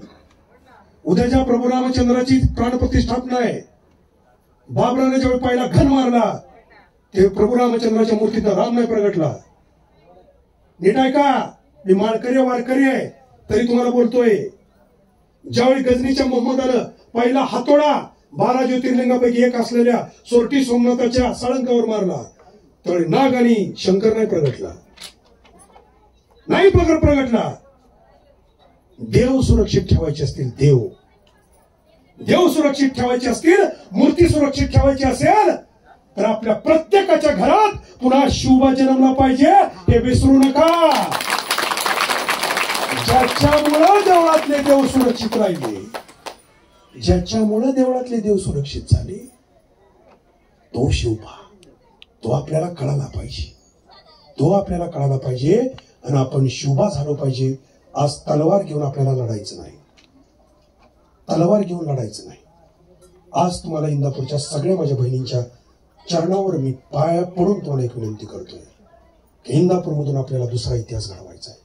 उद्याच्या प्रभू रामचंद्राची प्राणप्रतिष्ठापना आहे. बाबराने जेव्हा पहिला घन मारला ते प्रभू रामचंद्राच्या मूर्तीत राम नाही प्रगटला. नीट ऐका, मी माळकरी वारकरी आहे तरी तुम्हाला बोलतोय. ज्यावेळी गजनीच्या मोहम्मदानं पहिला हातोडा 12 ज्योतिर्लिंगापैकी एक असलेल्या सोरटी सोमनाथाच्या साळंकावर मारला त्यावेळी नाग आणि शंकर नाही प्रगटला, नाही प्रगटला. देव सुरक्षित ठेवायचे असतील, देव सुरक्षित ठेवायचे असतील, मूर्ती सुरक्षित ठेवायची असेल तर आपल्या प्रत्येकाच्या घरात पुन्हा शिवबा जन्मला पाहिजे हे विसरू नका. ज्याच्यामुळे देवळातले देव सुरक्षित राहिले, ज्याच्यामुळे देवळातले देव सुरक्षित झाले तो शिवबा. तो आपल्याला कळाला पाहिजे आणि आपण शिवबा झालो पाहिजे. आज तलवार घेऊन आपल्याला लढायचं नाही. आज तुम्हाला इंदापूरच्या सगळ्या माझ्या बहिणींच्या चरणावर मी पाया पडून तुम्हाला एक विनंती करतोय की इंदापूरमधून आपल्याला दुसरा इतिहास घडवायचा आहे.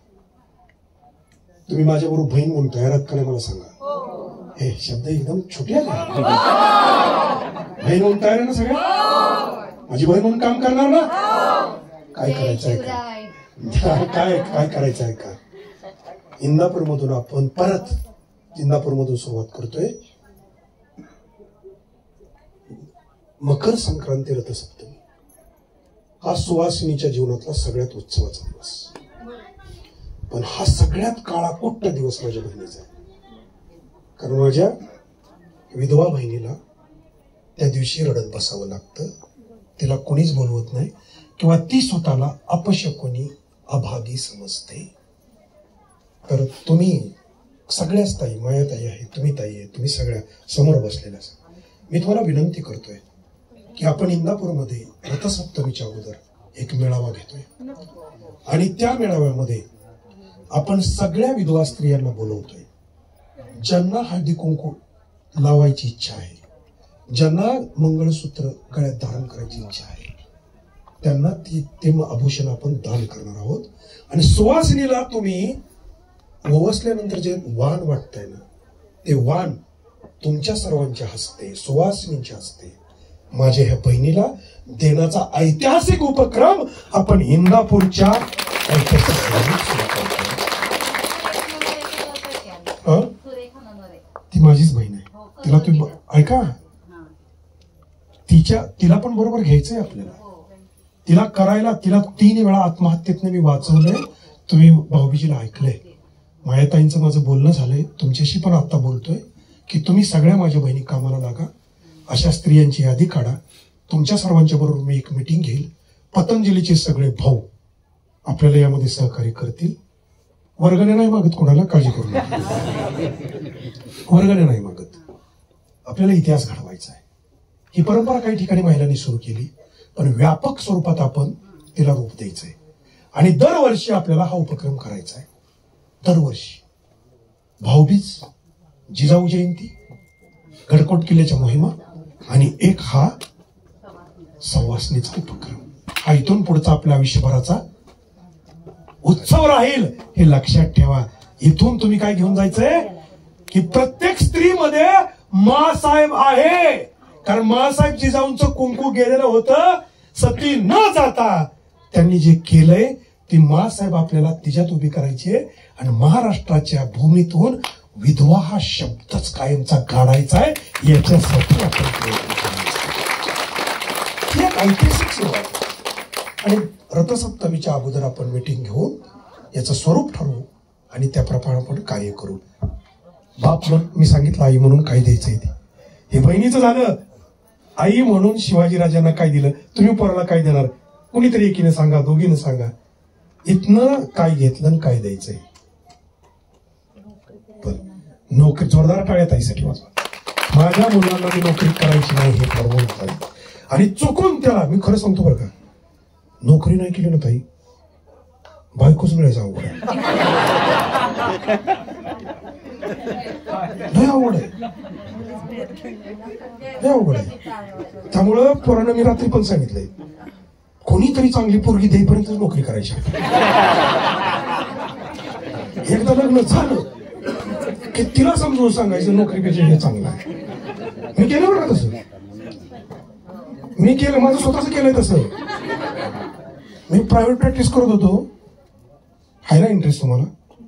तुम्ही माझ्याबरोबर बहीण म्हणून तयार आहात का नाही मला सांगा. हे शब्द एकदम छोटे आहेत. बहीण म्हणून तयार आहे ना सगळ्या? माझी बहीण म्हणून काम करणार ना? काय करायचं आहे का? काय करायचं आहे का? इंदापूरमधून आपण परत इंदापूरमधून सुरुवात करतोय. मकर संक्रांती रथसप्तमी हा सुवासिनीच्या जीवनातला सगळ्यात उत्सवाचा दिवस. पण हा सगळ्यात काळाकुट्ट दिवस माझ्या बहिणीचा आहे. कारण माझ्या विधवा बहिणीला त्या दिवशी रडत बसावं लागतं. तिला कोणीच बोलवत नाही किंवा ती स्वतःला अपशकुनी अभागी समजते. तर तुम्ही सगळ्याच ताई, माया ताई आहे, तुम्ही ताई आहे, तुम्ही सगळ्या समोर बसलेल्या, मी तुम्हाला विनंती करतोय की आपण इंदापूरमध्ये रथसप्तमीच्या अगोदर एक मेळावा घेतोय आणि त्या मेळाव्यामध्ये आपण सगळ्या विधवा स्त्रियांना बोलवतोय. ज्यांना हळदी कुंकू लावायची इच्छा आहे, ज्यांना मंगळसूत्र गळ्यात धारण करायची इच्छा आहे, त्यांना ते आभूषण आपण दान करणार आहोत. आणि सुवासिनीला तुम्ही वसल्यानंतर जे वाण वाटतंय ना, ते वाण तुमच्या सर्वांच्या हस्ते, सुवासिनीच्या हस्ते माझ्या ह्या बहिणीला देण्याचा ऐतिहासिक उपक्रम आपण इंदापूरच्या ती माझीच बहीण आहे. तिला तुम्ही ऐका, तिला पण बरोबर घ्यायचंय आपल्याला. तिला करायला, तिला 3 वेळा आत्महत्येतनं मी वाचवलंय. तुम्ही भाऊबीजीला ऐकलंय. मायाताईंचं माझं बोलणं झालंय, तुमच्याशी पण आता बोलतोय की तुम्ही सगळ्या माझ्या बहिणी कामाला लागा. अशा स्त्रियांची यादी काढा. तुमच्या सर्वांच्या बरोबर मी एक मीटिंग घेईल. पतंजलीचे सगळे भाऊ आपल्याला यामध्ये सहकार्य करतील. वर्गणे नाही मागत, कोणाला काळजी करू नका. वर्गणे नाही मागत. आपल्याला इतिहास घडवायचा आहे. ही परंपरा काही ठिकाणी महिलांनी सुरू केली, पण व्यापक स्वरूपात आपण तिला रूप द्यायचंय. आणि दरवर्षी आपल्याला हा उपक्रम करायचा आहे. दरवर्षी भाऊबीज, जिजाऊ जयंती, गडकोट किल्ल्याच्या मोहिमा आणि एक हा सवासनीचा उपक्रम. हा इथून पुढचा आपल्या आयुष्यभराचा उत्सव राहील हे लक्षात ठेवा. इथून तुम्ही काय घेऊन जायचंय की प्रत्येक स्त्रीमध्ये मासाहेब आहे. कारण मासाहेब जिजाऊंचं कुंकू गेलेलं होतं. सती न जाता त्यांनी जे केलंय ती मासाहेब आपल्याला तिच्यात उभी करायची आहे. आणि महाराष्ट्राच्या भूमीतून विधवा हा शब्दच कायमचा काढायचा आहे. याच्यासाठी आपण प्रयत्न करायचा. ही एक ऐतिहासिक सुरुवात. आणि रथसप्तमीच्या अगोदर आपण मीटिंग घेऊन याचं स्वरूप ठरवू आणि त्याप्रमाणे आपण कार्य करू. बाप म्हणून मी सांगितलं, आई म्हणून काय द्यायचंय ते. हे बहिणीचं झालं. आई म्हणून शिवाजीराजांना काय दिलं, तुम्ही पोराला काय देणार? कुणीतरी एकीने सांगा, दोघीने सांगा. इथनं काय घेतलं आणि काय द्यायचंय? नोकरी. जोरदार टाळ्या ताईसाठी वाजवा. माझ्या मुलांना मी नोकरी करायची नाही हे ठरवून ताई. आणि चुकून त्याला मी खरं सांगतो बरं का, नोकरी नाही केली ना ताई, बायकोच मिळायचं अवघड आहे. लय अवघड आहे, लय अवघड आहे. त्यामुळं पोरांना मी रात्री पण सांगितलंय, कोणीतरी चांगली पोरगी देईपर्यंत नोकरी करायची. एकदा लग्न झालं की तिला समजून सांगायचं नोकरीपेक्षा हे चांगलं आहे. मी केलं बरं का तसं, मी केलं, माझं स्वतःच केलंय तसं. मी प्रायव्हेट प्रॅक्टिस करत होतो. आहे ना इंटरेस्ट तुम्हाला?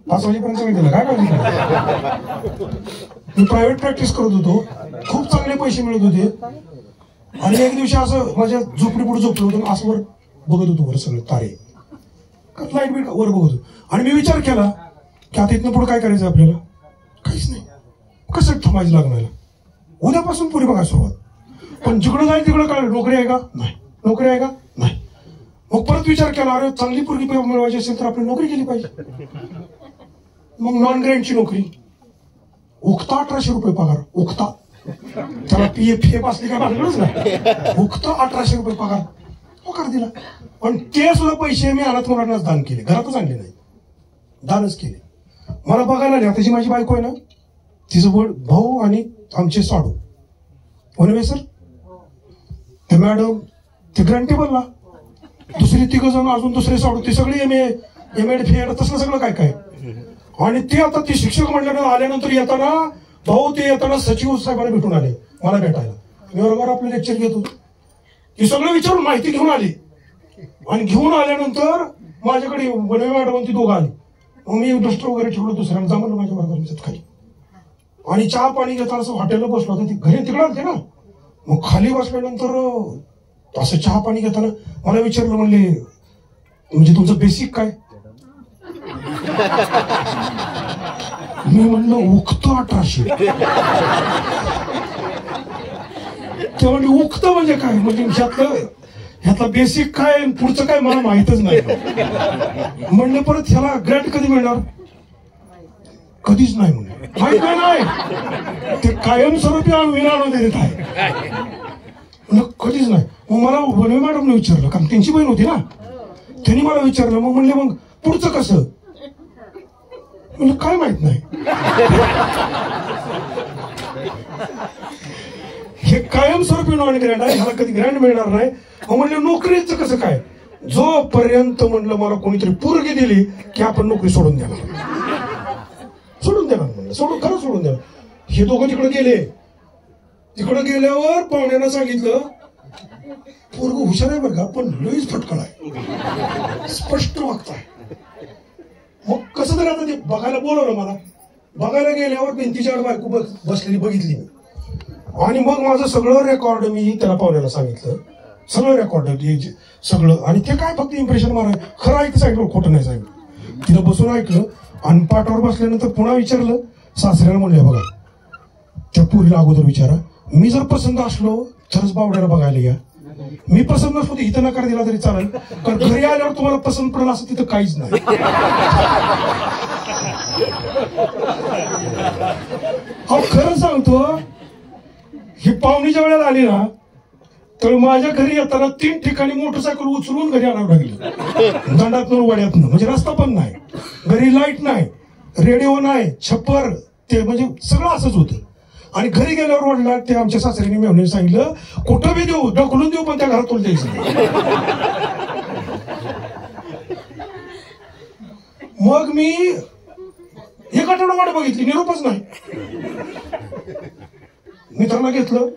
5 वाजेपर्यंत सांगितलं काय काय. मी प्रायव्हेट प्रॅक्टिस करत होतो, खूप चांगले पैसे मिळत होते. आणि एक दिवशी असं माझ्या झोपडी पुढे झोपलो होतो, असं वर बघत होतो, वर सगळे तारे, लाईट बीट वर बघत होतो. आणि मी विचार केला की आता इथनं पुढे काय करायचं आपल्याला? काहीच नाही. कसं थांबायचं लागणार? उद्यापासून पुढे बघा सुरुवात. पण जिकडं जाईल तिकडं काय, नोकरी आहे का? नाही. नोकरी आहे का? नाही. मग परत विचार केला, अरे चांगली पोरगी मिळवायची असेल तर आपली नोकरी केली पाहिजे. मग नॉन ग्रँटची नोकरी, उगता 1800 रुपये पगार. उगता, त्याला PF असली काय भानगडच नाही. उगता 1800 रुपये पगार दिला. पण ते सुद्धा पैसे मी अनाथ मुलांनाच दान केले, घरातच आणले नाही, दानच केले. मला बघायला नाही, त्याची माझी बायको आहे ना, तिचं भाऊ आणि आमचे साडू होणे सर, ते मॅडम, ते ग्रँटेबलला, दुसरी 3 जण, अजून दुसरे साडू, ते सगळे MA FED तसलं सगळं काय काय. आणि ते आता ते शिक्षक मंडळाला आल्यानंतर येताना भाऊ ते येताना सचिव साहेबांना भेटून आले मला भेटायला. मी बरोबर आपलं लेक्चर घेतो, ती सगळं विचारून माहिती घेऊन आली. आणि घेऊन आल्यानंतर माझ्याकडे वनवे मॅडम ती दोघं आली. मग मी डस्टर वगैरे ठेवलं दुसऱ्या, जमलं माझ्या बरोबर खाली. आणि चहा पाणी घेताना असं हॉटेलला बसलो होतो, ती घरी तिकडे आलते ना. मग खाली बसल्यानंतर असं चहा पाणी घेताना मला विचारलं, म्हणले म्हणजे तुमचं बेसिक काय? मी म्हणलं उगतं 1800. ते म्हणले उगतं म्हणजे काय? म्हणजे ह्यातलं बेसिक काय पुढचं काय मला माहितच नाही. म्हणलं परत ह्याला ग्रँट कधी मिळणार? कधीच नाही म्हणलं. माहित नाही, ते कायमस्वरूपी आणून देत आहे. कधीच नाही. मग मला वनवे मॅडमने विचारलं, कारण त्यांची बहीण होती ना, त्यांनी मला विचारलं. मग म्हणले मग पुढचं कसं? म्हणलं काय माहित नाही. हे कायमस्वरूपी नॉन ग्रँट आहे, ह्याला कधी ग्रँट मिळणार नाही. मग म्हणलं नोकरीचं कसं काय? जोपर्यंत म्हणलं मला कोणीतरी पोरगी दिली की आपण नोकरी सोडून देणार म्हणलं, खरं सोडून देणार. हे दोघं तिकडे गेले. तिकडे गेल्यावर पाहुण्यानं सांगितलं, पोरग हुशार आहे बरं का, पण लईच फटकळ आहे, स्पष्ट वागताय. मग कसं तरी आता ते बघायला बोलवलं मला. बघायला गेल्यावर भिंतीच्या बायको बसलेली बघितली मी. आणि मग माझं सगळं रेकॉर्ड मी त्याला पाहुण्याला सांगितलं, सगळं रेकॉर्ड सगळं. आणि ते काय फक्त इम्प्रेशन माराय, खरं ऐकलं सांगितलं, खोटं नाही सांगितलं. तिथं बसून ऐकलं. आणि पाठावर बसल्यानंतर पुन्हा विचारलं. सासऱ्याला म्हणले, बघा त्या पोरीला अगोदर विचारा, मी जर पसंत असलो तरच बावड्याला बघायला या, मी पसंत नसलो तर इथं नकार दिला तरी चालेल, कारण घरी आल्यावर तुम्हाला पसंत पडेल असं तिथं काहीच नाही. अहो खरं सांगतो, ही पाहुणीच्या वेळेला आली ना, तर माझ्या घरी येताना 3 ठिकाणी मोटरसायकल उचलून घरी आणावं लागली, दंडातून वड्यातून. म्हणजे रस्ता पण नाही, घरी लाईट नाही, रेडिओ नाही, छप्पर, ते म्हणजे सगळं असंच होतं. आणि घरी गेल्यावर वडला ते आमच्या सासऱ्याने मेवणे सांगितलं, कुठं बी देऊ, ढकलून देऊ, पण त्या घरात तुला द्यायचं. मग मी 1 आठवडा वाट बघितली, निरोपच नाही. मित्रांना घेतलं,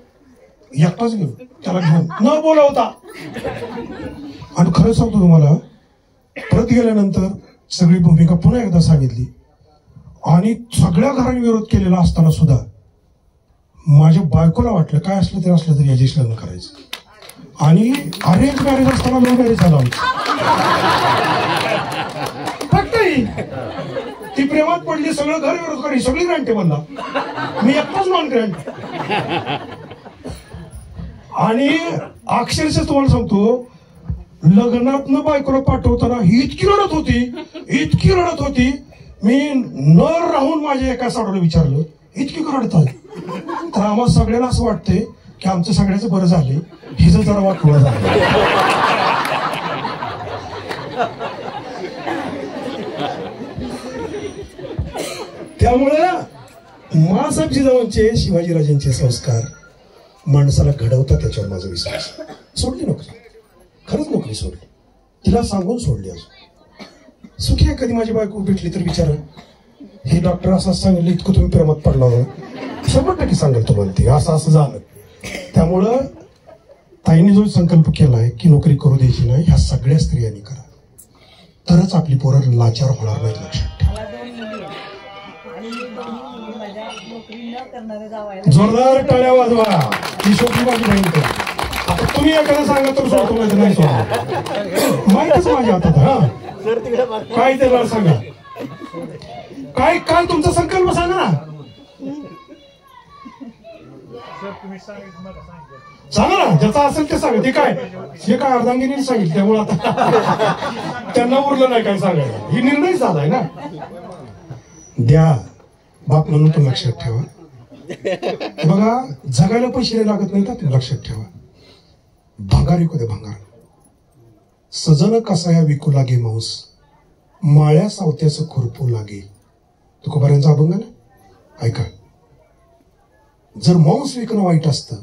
एकटाच घेऊ, त्याला घेऊन न बोलावता. आणि खरं सांगतो तुम्हाला, परत गेल्यानंतर सगळी भूमिका पुन्हा एकदा सांगितली. आणि सगळ्या घरांनी विरोध केलेला असताना सुद्धा माझ्या बायकोला वाटलं काय असलं तरी याच्याशी लग्न करायचं. आणि अरेंज मॅरेज असताना लव्ह मॅरेज झालं आमचं. ती प्रेमात पडली, सगळं घर विरोध करी, सगळी ग्रँटे बनला, मी एकटाच नॉन ग्रँट. आणि अक्षरशः तुम्हाला सांगतो, लग्नातनं बायकोला पाठवताना ही इतकी रडत होती. मी न राहून माझ्या एका साडूला विचारलं, इतकी रडतात? तर आम्हाला सगळ्यांना असं वाटतंय की आमचं सगळ्याचं बरं झाले, हिचं जरा वाटलं झालं. त्यामुळं मासाहेब जिजाऊंचे, शिवाजीराजांचे संस्कार माणसाला घडवतात, त्याच्यावर माझा विश्वास. सोडली नोकरी, खरंच नोकरी सोडली, तिला सांगून सोडली. अजून सुखी आहे कधी माझी बायको भेटली तर विचारा, हे डॉक्टर असं सांगितलं, इतकं तुम्ही प्रेमात पडला होता, 100% सांगेल तुम्हाला ते असं झालं. त्यामुळं ताईने जो संकल्प केलाय की नोकरी करू द्यायची नाही, ह्या सगळ्या स्त्रियांनी करा, तरच आपली पोरं लाचार होणार नाही. लक्षात ठेवा. जोरदार टाळ्या वाजवा, ही छोटी माझी बहीण. आता तुम्ही एखादा सांगा तर सोडतो, नाही सोडतो, माहितच माझ्या हातात. हा काय ते मला सांगा, काय काल तुमचा संकल्प सांगा ना, सांगा ना, ज्याचा असेल ते सांगा. ते काय हे काय अर्धांगिनी सांगितलं, त्यामुळे आता त्यांना उरलं नाही काय सांगायला, ही निर्णय झालाय ना. द्या बाप म्हणून तो लक्षात ठेवा. बघा, जगायला पैसे लागत नाही का, तुम्ही लक्षात ठेवा. भंगार विकू दे, भंगार. सजन कसाया विकू लागे मांस, माळ्या सावत्याचं खुरपू लागे. तुकोबाऱ्यांचा अभंग ना, ऐका. जर मांस विकणं वाईट असतं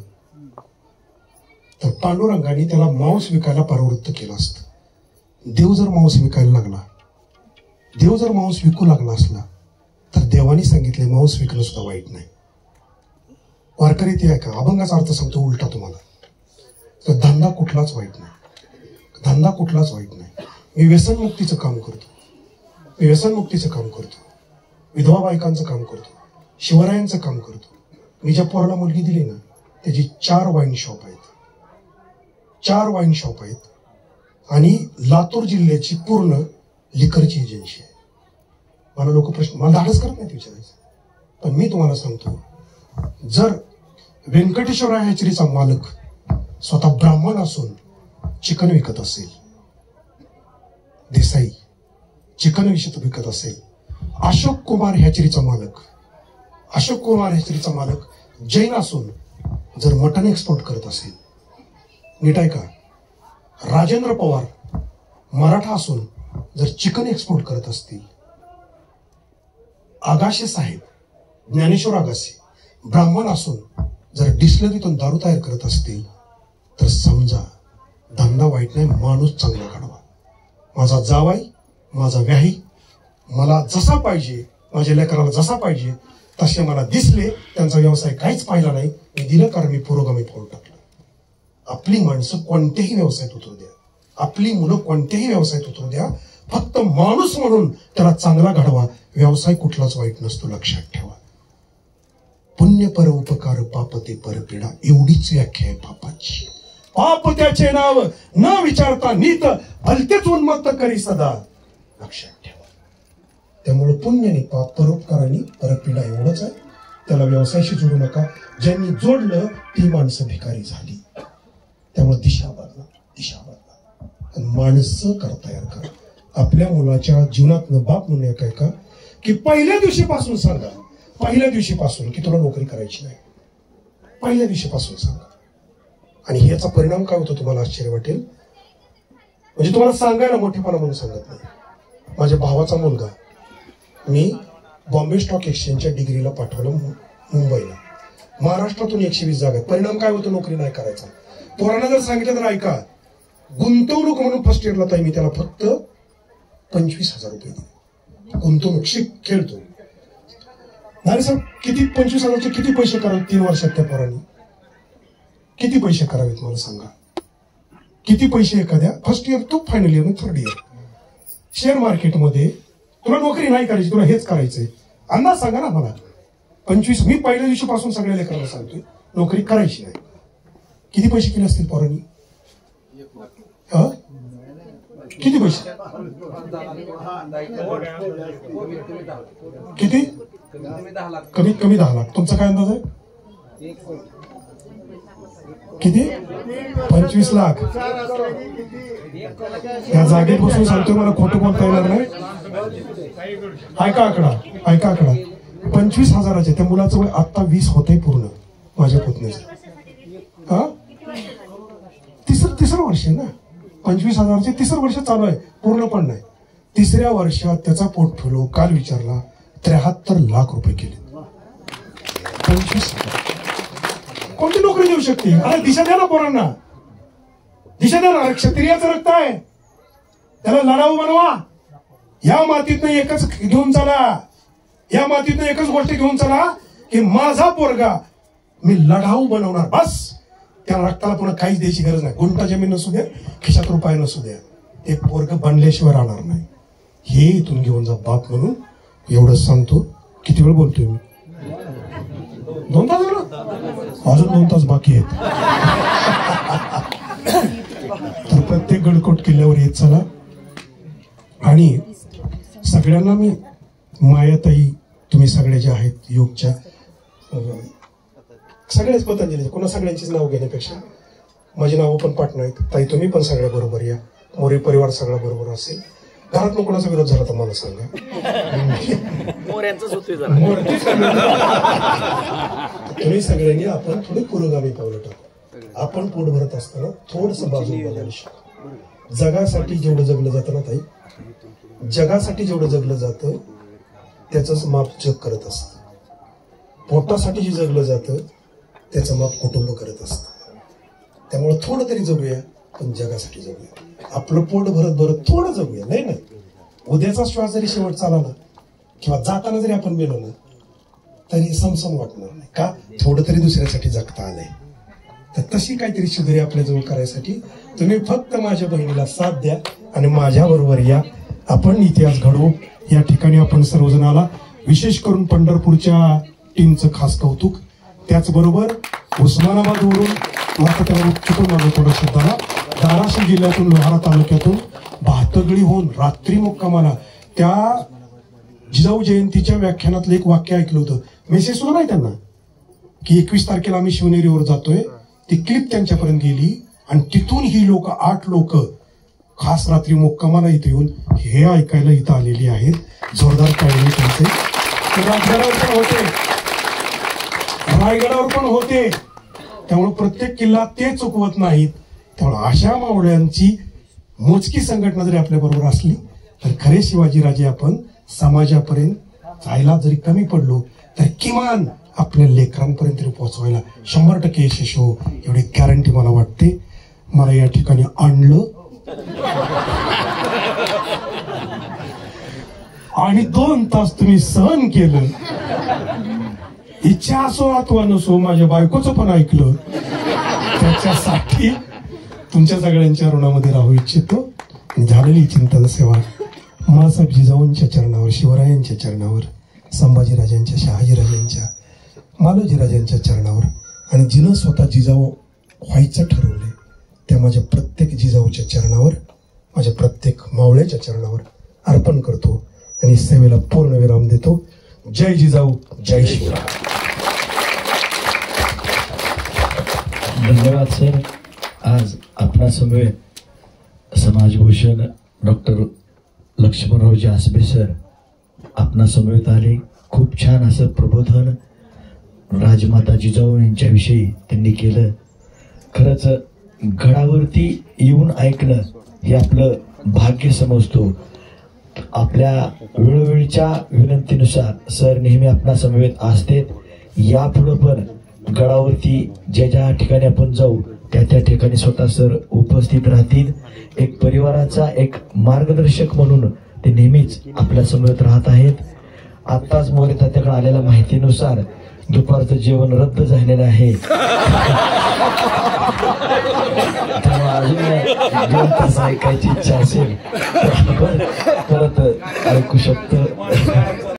तर पांडुरंगाने त्याला मांस विकायला प्रवृत्त केलं असतं. देव जर मांस विकायला लागला, देव जर मांस विकू लागला असला तर देवाने सांगितले मांस विकणं सुद्धा वाईट नाही. वारकरी ते ऐका, अभंगाचा अर्थ सांगतो उलटा तुम्हाला. तर धंदा कुठलाच वाईट नाही, धंदा कुठलाच वाईट नाही. मी व्यसनमुक्तीचं काम करतो, विधवा बायकांचं काम करतो, शिवरायांचं काम करतो. मी ज्या पोराला मुलगी दिली ना, त्याची 4 वाईन शॉप आहेत, 4 वाईन शॉप आहेत, आणि लातूर जिल्ह्याची पूर्ण लिकरची एजन्सी आहे. मला लोक प्रश्न, मला धाडस करत नाहीत विचारायचं, पण मी तुम्हाला सांगतो, जर व्यंकटेश्वरा हॅचरीचा मालक स्वतः ब्राह्मण असून चिकन विकत असेल, देसाई चिकन विकत असेल, अशोक कुमार हॅचरीचा मालक जैन असून जर मटन एक्सपोर्ट करत असेल, नीट आहे का, राजेंद्र पवार मराठा असून जर चिकन एक्सपोर्ट करत असतील, आगाशे साहेब ज्ञानेश्वर आगाशे ब्राह्मण असून जर डिस्लरीतून दारू तयार करत असतील, तर समजा धंदा वाईट नाही, माणूस चांगला घडवा. माझा जावाई, माझा व्याही मला जसा पाहिजे, माझ्या लेकराला जसा पाहिजे तसे मला दिसले, त्यांचा व्यवसाय काहीच पाहिला नाही, मी दिलं कारण मी पुरोगामी पाऊल टाकलं. आपली माणसं कोणत्याही व्यवसायात उतरू द्या, आपली मुलं कोणत्याही व्यवसायात उतरू द्या, फक्त माणूस म्हणून त्याला चांगला घडवा. व्यवसाय कुठलाच वाईट नसतो, लक्षात ठेवा. पुण्य पर उपकार, पाप ते परपीडा, एवढीच व्याख्या आहे पापाची. पाप त्याचे नाव न विचारता नीत, भलतेच उन्मत्त करी सदा, लक्षात ठेवा. त्यामुळे पुण्य आणि पाप, परोपकार आणि परपीडा एवढंच आहे. त्याला व्यवसायाशी जोडू नका. ज्यांनी जोडलं ती माणसं भिकारी झाली. त्यामुळे दिशा बदला. आणि माणसं तयार करा. आपल्या मुलाच्या जीवनातनं बाप म्हणून एक का की पहिल्या दिवशीपासून सांगा, पहिल्या दिवशीपासून की तुला नोकरी करायची नाही, पहिल्या दिवशीपासून सांगा. आणि ह्याचा परिणाम काय होतो तुम्हाला आश्चर्य वाटेल. म्हणजे तुम्हाला सांगायला मोठेपणा म्हणून सांगत नाही. माझ्या भावाचा मुलगा मी बॉम्बे स्टॉक एक्सचेंजच्या डिग्रीला पाठवलं मुंबईला. महाराष्ट्रातून 120 जागा. परिणाम काय होतो, नोकरी नाही करायचा. पोरांना जर सांगितलं तर ऐका, गुंतवणूक म्हणून फर्स्ट इयरला ताई मी त्याला फक्त 25,000 रुपये दिले. गुंतवणूक खेळतो नाही सर. किती 25,000चे किती पैसे करावेत 3 वर्षात त्या पोरांनी? किती पैसे करावेत मला सांगा. किती पैसे एखाद्या first year to final year, third year share मार्केटमध्ये तुला नोकरी नाही करायची, तुला हेच करायचंय, अंदाज सांगा ना मला. 25, मी पहिल्या दिवशीपासून सगळ्या लेकरांना सांगतोय नोकरी करायची नाही. किती पैसे केले असतील पोरांनी? किती पैसे? किती? कमीत कमी 10 लाख. तुमचा काय अंदाज आहे? किती? 25 लाख. या जागेत बसून सांगतो, मला खोटं बोलता येणार नाही. ऐका आकडा 25,000. त्या मुलाचं वय आता 20 होतंय पूर्ण. माझ्या पुतणीचं हा तिसरं वर्ष आहे ना. 25,000चे तिसरं वर्ष चालू आहे, पूर्ण पण नाही. तिसऱ्या वर्षात त्याचा पोर्टफोलिओ काल विचारला 73 लाख रुपये केले. 25,000 कोणती नोकरी देऊ शकते? अरे दिशा द्या ना पोरांना, दिशा द्या ना. क्षत्रियाचं रक्त आहे, त्याला लढाऊ बनवा. या मातीतनं एकच घेऊन चला, या मातीतनं एकच गोष्ट घेऊन चला की माझा पोरगा मी लढाऊ बनवणार. बस. त्या रक्ताला पुन्हा काहीच द्यायची गरज नाही. गुंठा जमीन नसू द्या, खिशात रुपये नसू द्या, ते पोरग बनल्याशिवाय राहणार नाही. हे इथून घेऊन जा बाप म्हणून. एवढंच सांगतो. किती वेळ बोलतोय मी? 2 तास झालं, अजून 2 तास बाकी आहेत. तर प्रत्येक गडकोट किल्ल्यावर येत चला. आणि सगळ्यांना मी मायाताई, तुम्ही सगळे जे आहेत योगच्या सगळेच पतंजलीचे, कोणा सगळ्यांचीच नाव घेण्यापेक्षा माझी नावं पण पाठ नाहीत. ताई तुम्ही पण सगळ्या बरोबर या. मोरे परिवार सगळा बरोबर असेल. घरात मग कोणाचा विरोध झाला तर मला सांगा. तुम्ही सगळ्यांनी आपण थोडी पुरोगामी पावलं टाकू. आपण पोट भरत असताना थोडस बाजू बदलू शकतो. जगासाठी जेवढं जगलं जातं ना ताई, जगासाठी जेवढं जगलं जातं त्याच माप जग करत असतं. पोटासाठी जे जगलं जातं त्याचं माप कुटुंब करत असतं. त्यामुळे थोडं तरी जगूया, पण जगासाठी जगूया. आपलं पोट भरत भरत थोडं जगूया. नाही उद्याचा श्वास जरी शेवट चालला ना, किंवा जाताना जरी आपण गेलो ना, तरी समसम वाटणार नाही. का? थोडं तरी दुसऱ्यासाठी जगता आलंय. तर तशी काहीतरी शिदोरी आपल्या जवळ करायसाठी तुम्ही फक्त माझ्या बहिणीला साथ द्या आणि माझ्या बरोबर या. आपण इतिहास घडवू. या ठिकाणी आपण सर्वजण आला. विशेष करून पंढरपूरच्या टीमचं खास कौतुक. त्याचबरोबर उस्मानाबादवरून थोडं शब्दाला धाराशिव जिल्ह्यातून लोहारा तालुक्यातून भातगळीहून रात्री मुक्कामाला त्या जिजाऊ जयंतीच्या व्याख्यानातलं एक वाक्य ऐकलं होतं. मेसेज सुद्धा नाही त्यांना की 21 तारखेला आम्ही शिवनेरीवर जातोय. ती क्लिप त्यांच्यापर्यंत गेली आणि तिथून ही 8 लोक खास रात्री मुक्कामाला इथे येऊन हे ऐकायला इथं आलेली आहेत. जोरदार टाळी त्यांचे. रायगडावर पण होते. त्यामुळे प्रत्येक किल्ला ते चुकवत नाहीत. त्यामुळे अशा मावळ्यांची मोजकी संघटना जरी आपल्या बरोबर असली तर खरे शिवाजीराजे आपण समाजापर्यंत जायला जरी कमी पडलो तर किमान आपल्या लेकरांपर्यंत तरी पोहोचवायला 100% यशस्वी हो, एवढी गॅरंटी मला वाटते. मला या ठिकाणी आणलं आणि 2 तास तुम्ही सहन केलं. इच्छा असो अथवा नसो, माझ्या बायकोचं पण ऐकलं. त्याच्यासाठी तुमच्या सगळ्यांच्या ऋणामध्ये राहू इच्छितो. झालेली चिंतन सेवा मासाहेब जिजाऊंच्या चरणावर, शिवरायांच्या चरणावर, संभाजीराजांच्या, शहाजीराजांच्या, मालोजीराजांच्या चरणावर आणि जिनं स्वतः जिजाऊ व्हायचं ठरवले त्या माझ्या प्रत्येक जिजाऊच्या चरणावर, माझ्या प्रत्येक मावळ्याच्या चरणावर अर्पण करतो आणि सेवेला पूर्ण विराम देतो. जय जिजाऊ, जय शिवराय. धन्यवाद सर. आज आपणा समवेत समाजभूषण डॉक्टर लक्ष्मणरावजी आसबे सर आपणा समवेत आले. खूप छान असं प्रबोधन राजमाता जिजाऊ यांच्याविषयी त्यांनी केलं. खरंच गडावरती येऊन ऐकणं हे आपलं भाग्य समजतो. आपल्या वेळोवेळीच्या विनंतीनुसार सर नेहमी आपणा समवेत असतात. यापुढं पण गडावरती ज्या ज्या ठिकाणी आपण जाऊ त्या ठिकाणी स्वतः सर उपस्थित राहतील. एक परिवाराचा एक मार्गदर्शक म्हणून ते नेहमीच आपल्या समवेत राहत आहेत. आत्ताच मोरे तात्याकडे आलेल्या माहितीनुसार दुपारचं जेवण रद्द झालेलं आहे. अजून 2 तास ऐकायची इच्छा असेल परत ऐकू शकतो.